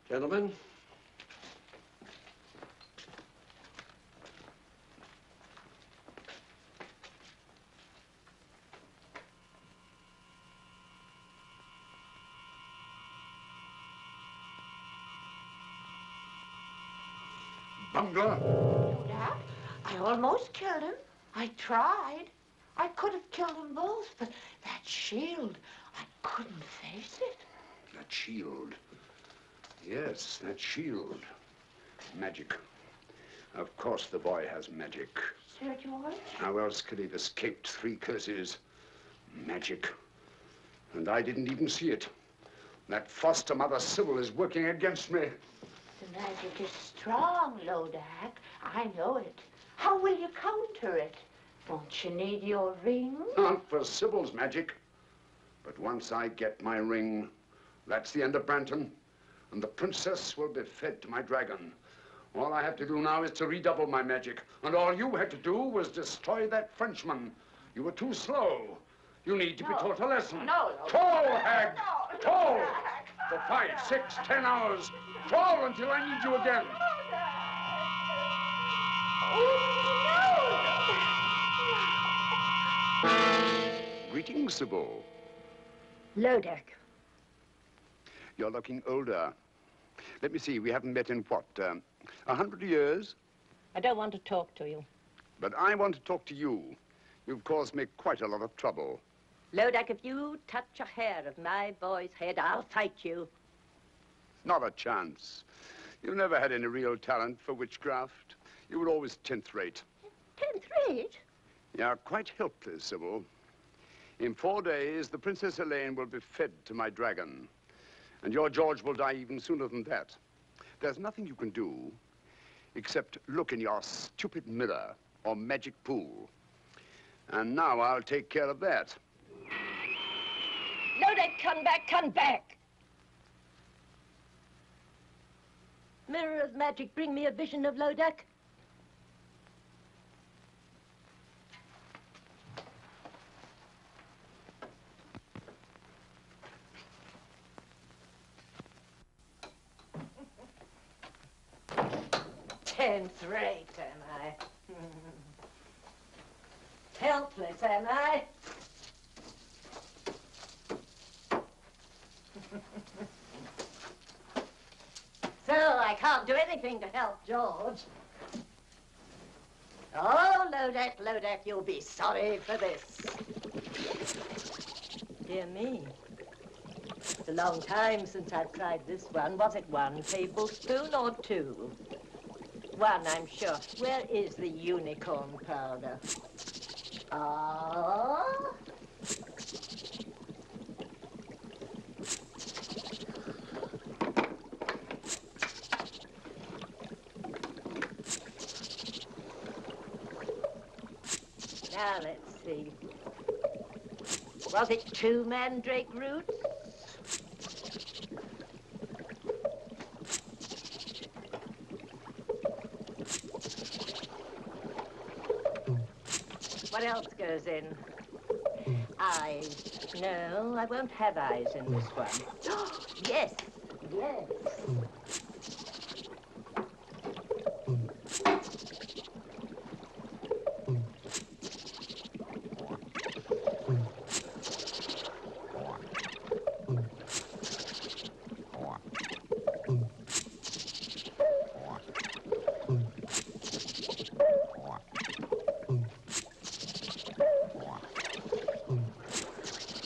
Speaker 7: Gentlemen.
Speaker 10: Bungler!
Speaker 19: Dad, I almost killed him. I tried. I could have killed them both, but that shield, I couldn't face it.
Speaker 10: That shield. Yes, that shield. Magic. Of course the boy has magic.
Speaker 19: Sir George?
Speaker 10: How else could he have escaped 3 curses? Magic. And I didn't even see it. That foster mother Sybil is working against me.
Speaker 19: The magic is strong, Lodak. I know it. How will you counter it? Don't you need your ring?
Speaker 10: Not for Sybil's magic. But once I get my ring, that's the end of Branton. And the princess will be fed to my dragon. All I have to do now is to redouble my magic. And all you had to do was destroy that Frenchman. You were too slow. You need to be taught a lesson.
Speaker 19: No.
Speaker 10: Toll, hag! Toll! For 5, 6, 10 hours. Toll until I need you again. Greetings, Sybil.
Speaker 1: Lodak.
Speaker 10: You're looking older. Let me see, we haven't met in what, 100 years?
Speaker 1: I don't want to talk to you.
Speaker 10: But I want to talk to you. You've caused me quite a lot of trouble.
Speaker 1: Lodak, if you touch a hair of my boy's head, I'll fight you.
Speaker 10: Not a chance. You never had any real talent for witchcraft. You were always 10th rate.
Speaker 1: 10th rate?
Speaker 10: You're quite helpless, Sybil. In 4 days, the Princess Helene will be fed to my dragon. And your George will die even sooner than that. There's nothing you can do except look in your stupid mirror or magic pool. And now I'll take care of that.
Speaker 1: Lodak, come back, come back! Mirror of magic, bring me a vision of Lodak. Tenth rate, am I? Helpless, am I? So I can't do anything to help George. Oh, Lodak, you'll be sorry for this. Dear me. It's a long time since I've tried this one. Was it 1 tablespoon or 2? 1, I'm sure. Where is the unicorn powder? Oh. Now, let's see. Was it 2 mandrake roots? What else goes in? eyes. No, I won't have eyes in this one. Yes, yes.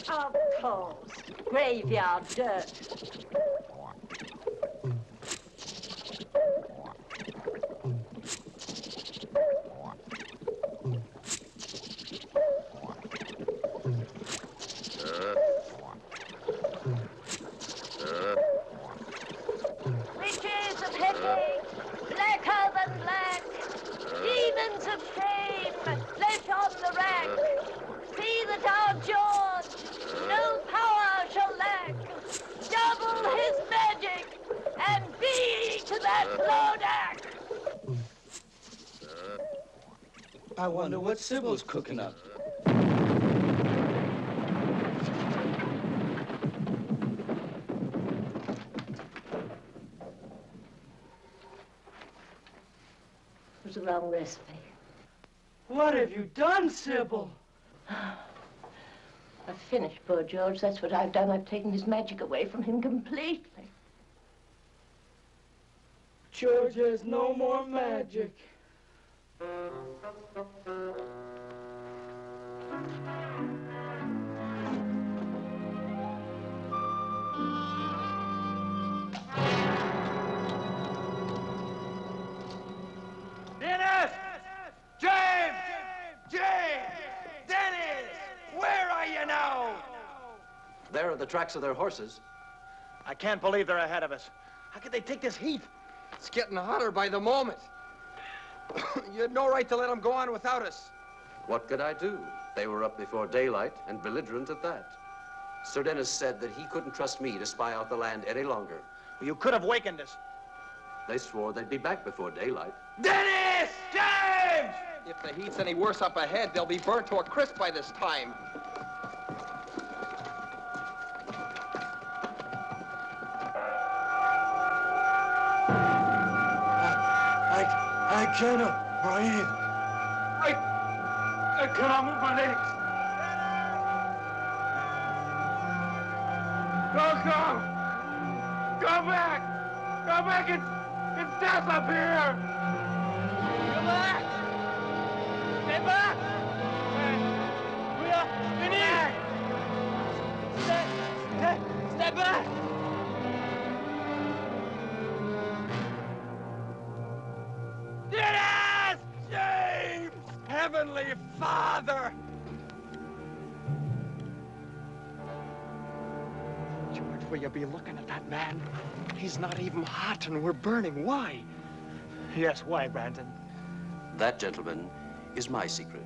Speaker 1: Of course. Graveyard dirt. Riches of headache, blacker than black. Demons of shame, flesh on the rack. See that our George no power shall lack. Double his magic and be to that Lodak.
Speaker 2: I wonder what Sybil's cooking up.
Speaker 1: It was the wrong recipe.
Speaker 2: What have you done, Sybil?
Speaker 1: I've finished poor George. That's what I've done. I've taken his magic away from him completely.
Speaker 2: George has no more magic.
Speaker 14: Dennis! James! James! Dennis! Where are you now?
Speaker 7: There are the tracks of their horses.
Speaker 14: I can't believe they're ahead of us. How could they take this heat? It's getting hotter by the moment. You had no right to let them go on without us.
Speaker 7: What could I do? They were up before daylight and belligerent at that. Sir Dennis said that he couldn't trust me to spy out the land any longer.
Speaker 14: You could have wakened us.
Speaker 7: They swore they'd be back before daylight.
Speaker 14: Dennis! James! If the heat's any worse up ahead, they'll be burnt to a crisp by this time.
Speaker 2: I cannot breathe.
Speaker 14: I cannot move my legs. Go! Go back! Go back! It's death up here! Go back! Stay back! We are finished! Stay back! Dennis! James! Heavenly Father! George, will you be looking at that man? He's not even hot and we're burning. Why? Yes, why, Brandon?
Speaker 7: That, gentlemen, is my secret.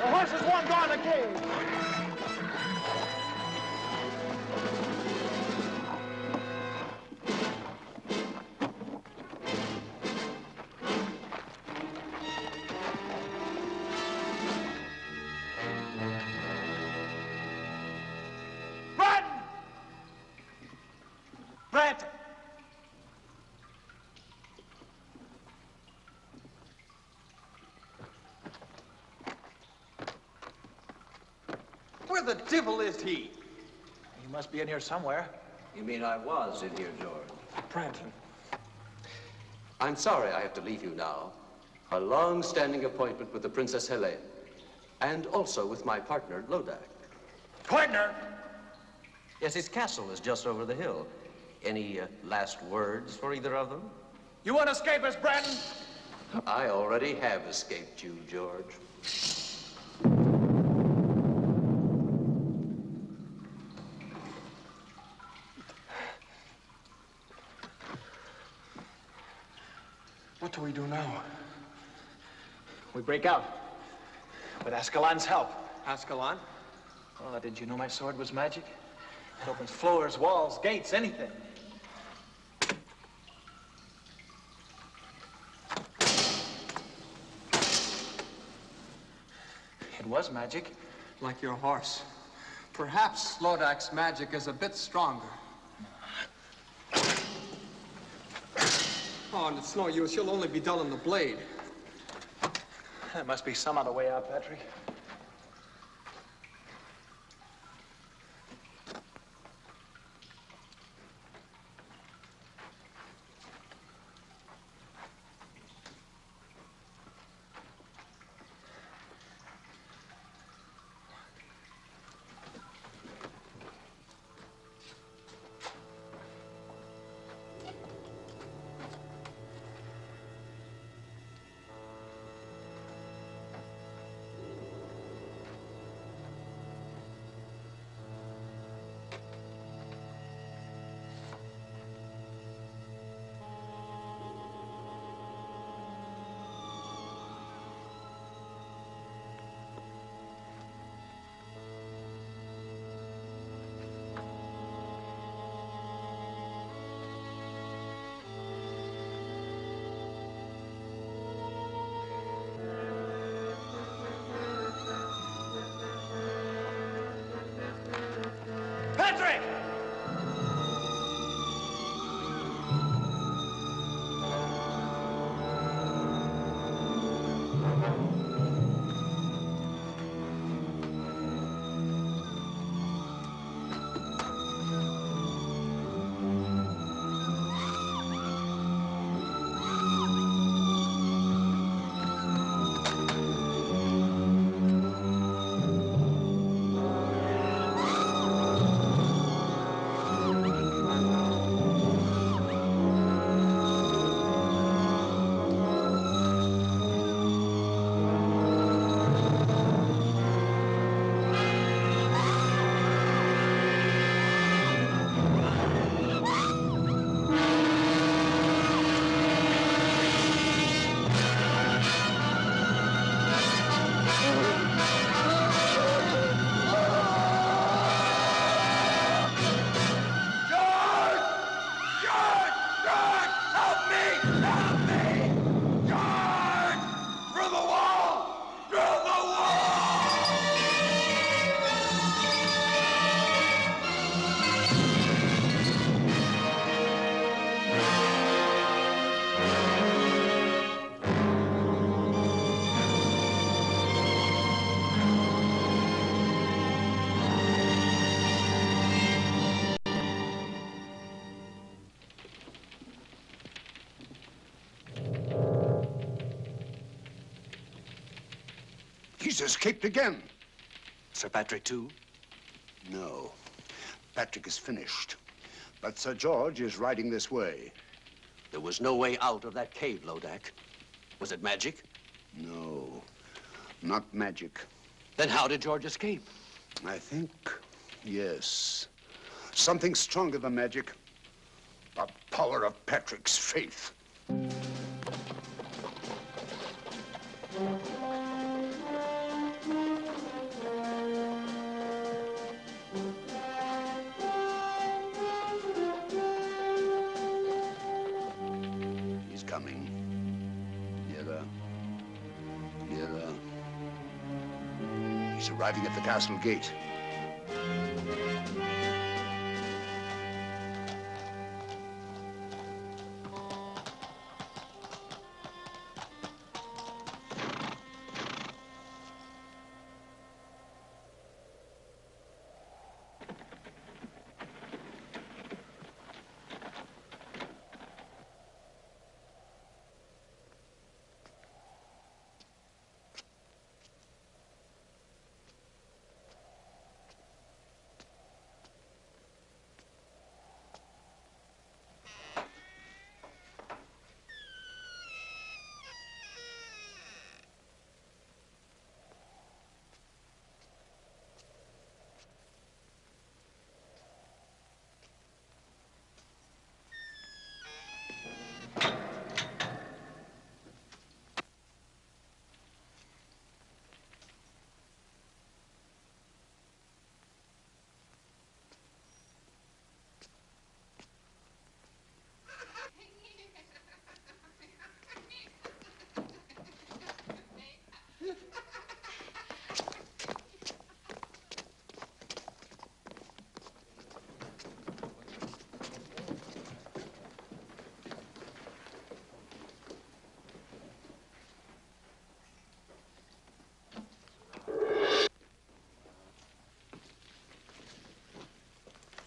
Speaker 14: The horses won't go in the cave. Run! Brett! Where the devil is he?
Speaker 18: He must be in here somewhere.
Speaker 7: You mean I was in here, George?
Speaker 14: Brandon.
Speaker 7: I'm sorry I have to leave you now. A long-standing appointment with the Princess Helene, and also with my partner, Lodak.
Speaker 14: Partner?
Speaker 7: Yes, his castle is just over the hill. Any last words for either of them?
Speaker 18: You want to escape us, Bratton?
Speaker 7: I already have escaped you, George.
Speaker 18: What do we do now? We break out. With Ascalon's help.
Speaker 20: Ascalon?
Speaker 18: Oh, did you know my sword was magic? It opens floors, walls, gates, anything. It was magic.
Speaker 20: Like your horse. Perhaps Lodak's magic is a bit stronger. Oh, and it's no use. You'll only be dull in the blade.
Speaker 18: There must be some other way out, Patrick.
Speaker 2: Patrick!
Speaker 10: He's escaped again.
Speaker 7: Sir Patrick, too?
Speaker 10: No. Patrick is finished. But Sir George is riding this way.
Speaker 7: There was no way out of that cave, Lodak. Was it magic?
Speaker 10: No, not magic.
Speaker 7: Then how did George escape?
Speaker 10: I think, yes. Something stronger than magic. The power of Patrick's faith. He's coming. Nearer. Nearer. He's arriving at the castle gate.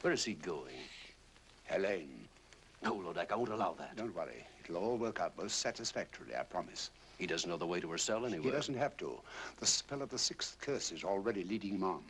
Speaker 7: Where is he going?
Speaker 10: Helene.
Speaker 7: No, Lodak, I won't allow that.
Speaker 10: Don't worry. It'll all work out most satisfactorily, I promise.
Speaker 7: He doesn't know the way to her cell anyway.
Speaker 10: He doesn't have to. The spell of the sixth curse is already leading him on.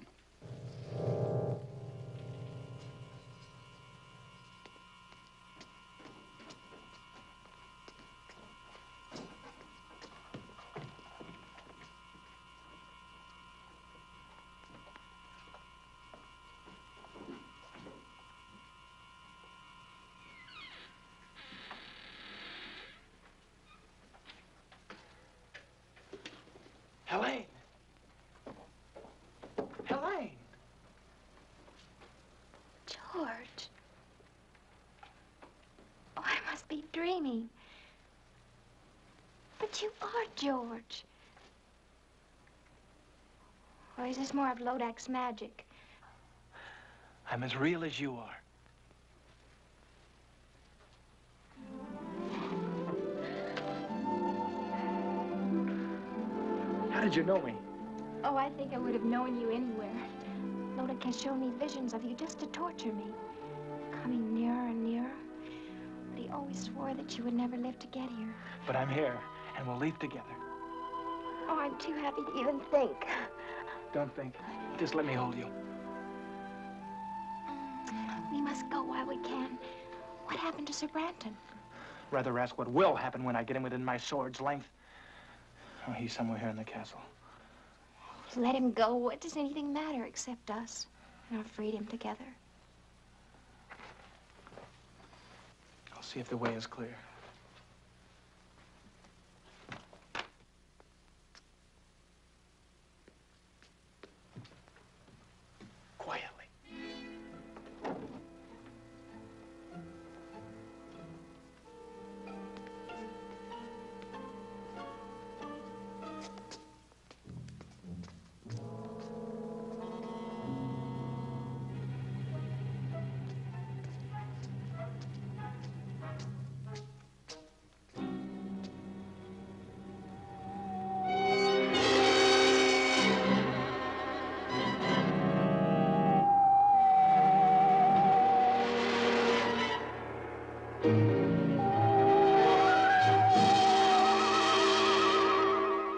Speaker 18: Helene! Helene!
Speaker 5: George. Oh, I must be dreaming. But you are George. Or is this more of Lodak's magic?
Speaker 18: I'm as real as you are. How did you know me?
Speaker 5: Oh, I think I would have known you anywhere. Lodak has shown me visions of you just to torture me. Coming nearer and nearer. But he always swore that you would never live to get here.
Speaker 18: But I'm here, and we'll leave together.
Speaker 5: Oh, I'm too happy to even think.
Speaker 18: Don't think. Just let me hold you.
Speaker 5: We must go while we can. What happened to Sir Branton?
Speaker 18: Rather ask what will happen when I get him within my sword's length. Oh, he's somewhere here in the castle.
Speaker 5: Let him go. What does anything matter except us and our freedom together?
Speaker 18: I'll see if the way is clear. Quietly.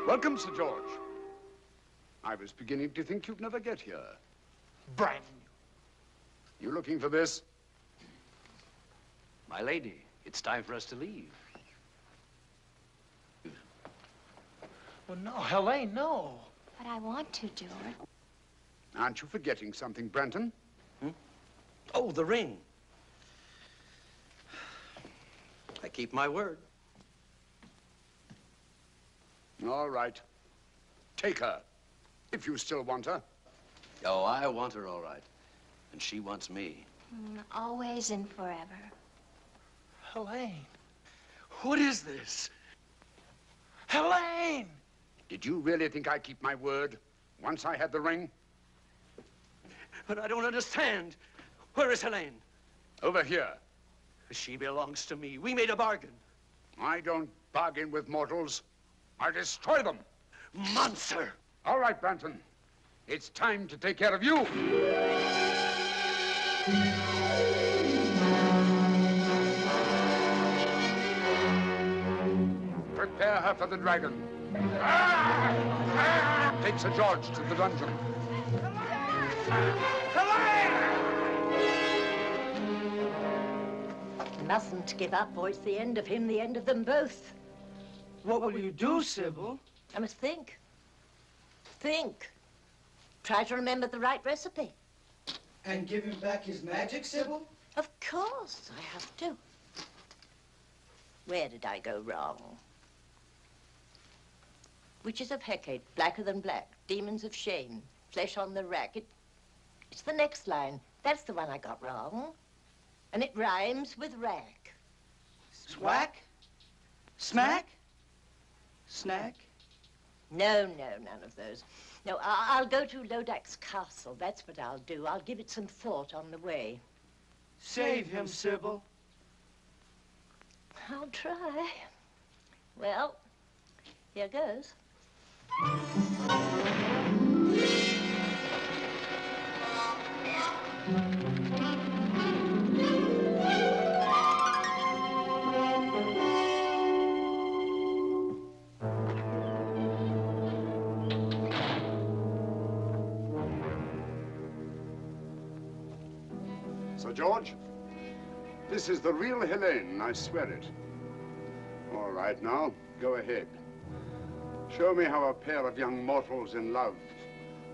Speaker 10: Welcome, Sir George. I was beginning to think you'd never get here.
Speaker 18: Brand
Speaker 10: new. You looking for this?
Speaker 7: My lady, it's time for us to leave.
Speaker 18: Well, no, Helene, no.
Speaker 5: But I want to, George.
Speaker 10: Aren't you forgetting something, Branton?
Speaker 7: Oh, the ring. I keep my word.
Speaker 10: All right. Take her, if you still want her.
Speaker 7: Oh, I want her all right. And she wants me.
Speaker 5: Always and forever.
Speaker 18: Helene, what is this? Helene!
Speaker 10: Did you really think I'd keep my word once I had the ring?
Speaker 7: But I don't understand. Where is Helene?
Speaker 10: Over here.
Speaker 7: She belongs to me. We made a bargain.
Speaker 10: I don't bargain with mortals. I destroy them.
Speaker 7: Monster!
Speaker 10: All right, Branton. It's time to take care of you. Prepare her for the dragon. Take Sir George to the dungeon.
Speaker 1: Mustn't give up, or it's the end of him, the end of them both.
Speaker 2: What will you do, Sybil?
Speaker 1: I must think. Think. Try to remember the right recipe.
Speaker 2: And give him back his magic, Sybil?
Speaker 1: Of course, I have to. Where did I go wrong? Witches of Hecate, blacker than black, demons of shame, flesh on the rack. It's the next line. That's the one I got wrong. And it rhymes with rack.
Speaker 2: Swack? Smack? Snack?
Speaker 1: No, none of those. No, I'll go to Lodak's castle. That's what I'll do. I'll give it some thought on the way.
Speaker 2: Save him, Sybil.
Speaker 1: I'll try. Well, here goes.
Speaker 10: George. This is the real Helene, I swear it. All right, now, go ahead. Show me how a pair of young mortals in love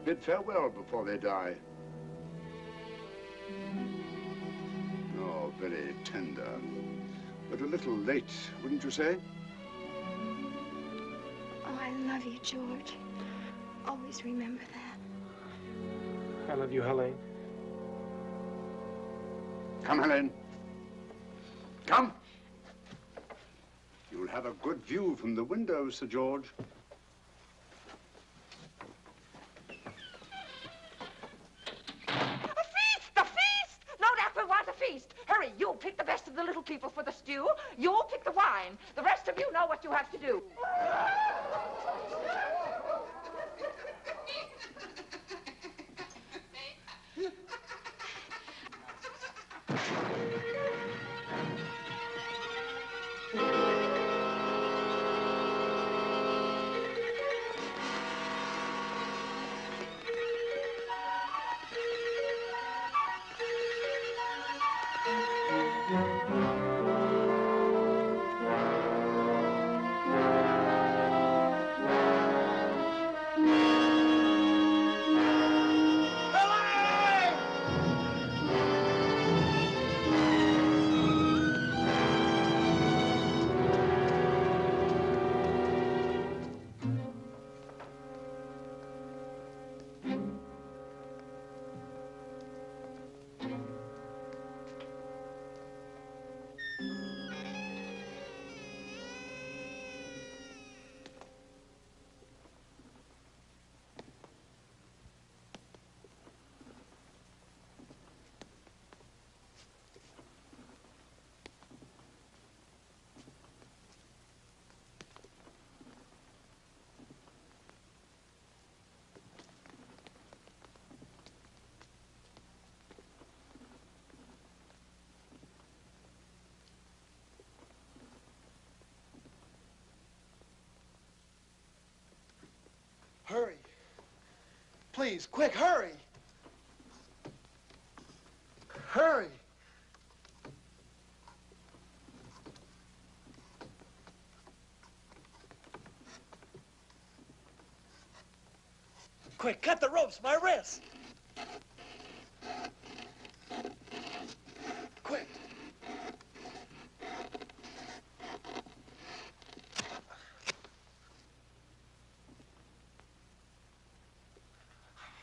Speaker 10: bid farewell before they die. Oh, very tender. But a little late, wouldn't you say?
Speaker 16: Oh, I love you, George. Always remember that.
Speaker 18: I love you, Helene.
Speaker 10: Come, Helene. Come. You'll have a good view from the window, Sir George.
Speaker 19: A feast! Lodak will want a feast. Hurry, you'll pick the best of the little people for the stew. You'll pick the wine. The rest of you know what you have to do.
Speaker 20: Hurry. Please, quick, hurry. Hurry. Quick, cut the ropes, my wrist. Quick.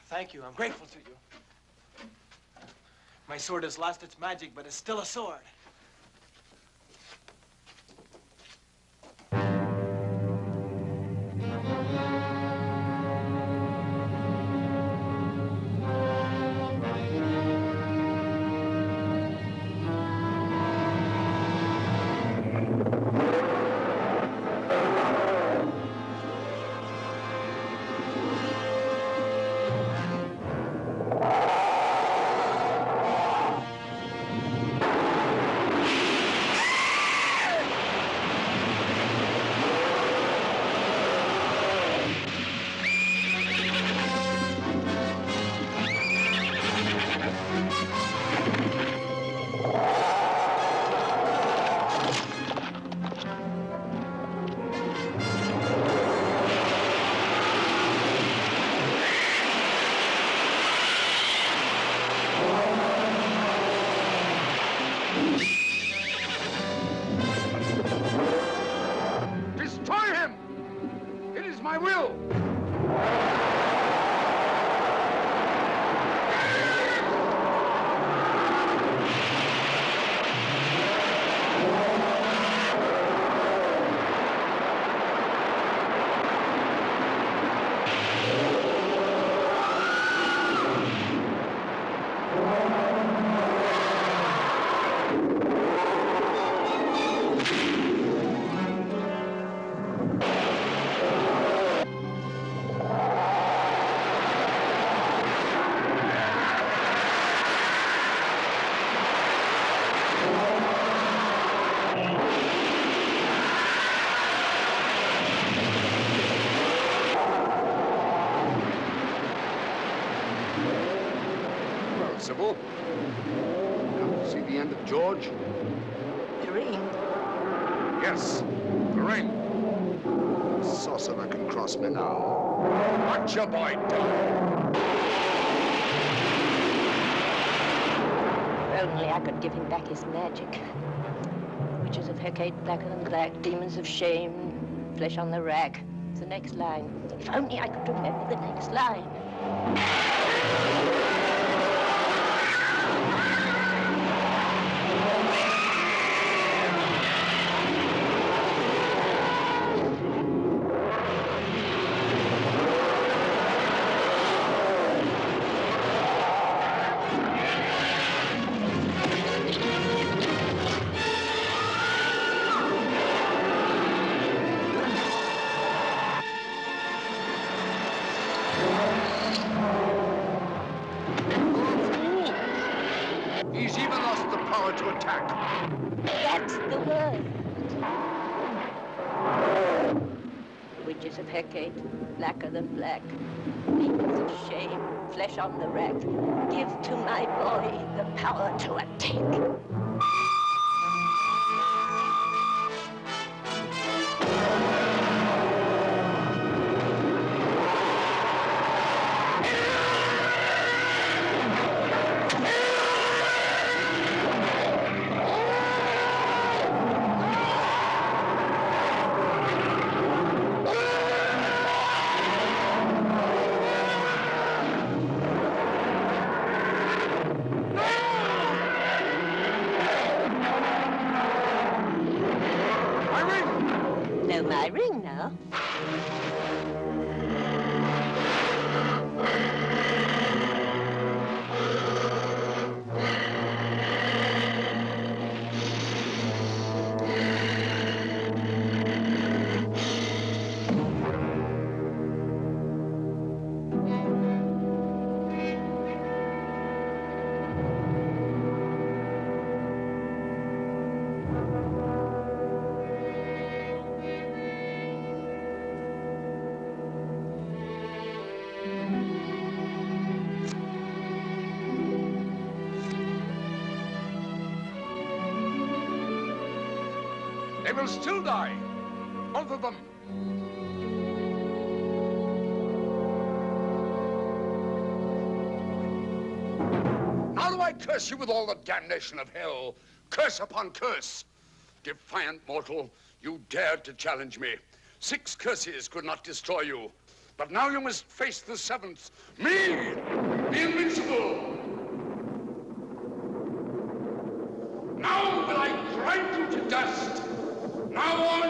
Speaker 20: Thank you. I'm grateful to you. My sword has lost its magic, but it's still a sword.
Speaker 10: See the end of George?
Speaker 1: The ring.
Speaker 10: Yes, the ring. Sorcerer can cross me now. What's your boy doing?
Speaker 1: If only I could give him back his magic. Witches of Hecate, blacker than black, demons of shame, flesh on the rack. It's the next line. If only I could remember the next line.
Speaker 10: He's even lost the power to attack.
Speaker 1: That's the word. Witches of Hecate, blacker than black, demons of shame, flesh on the rack. Give to my boy the power to attack. My ring now.
Speaker 10: They will still die. Both of them. Now do I curse you with all the damnation of hell. Curse upon curse. Defiant mortal, you dared to challenge me. 6 curses could not destroy you. But now you must face the 7th. Me, the invincible. Now will I grind you to dust. Now all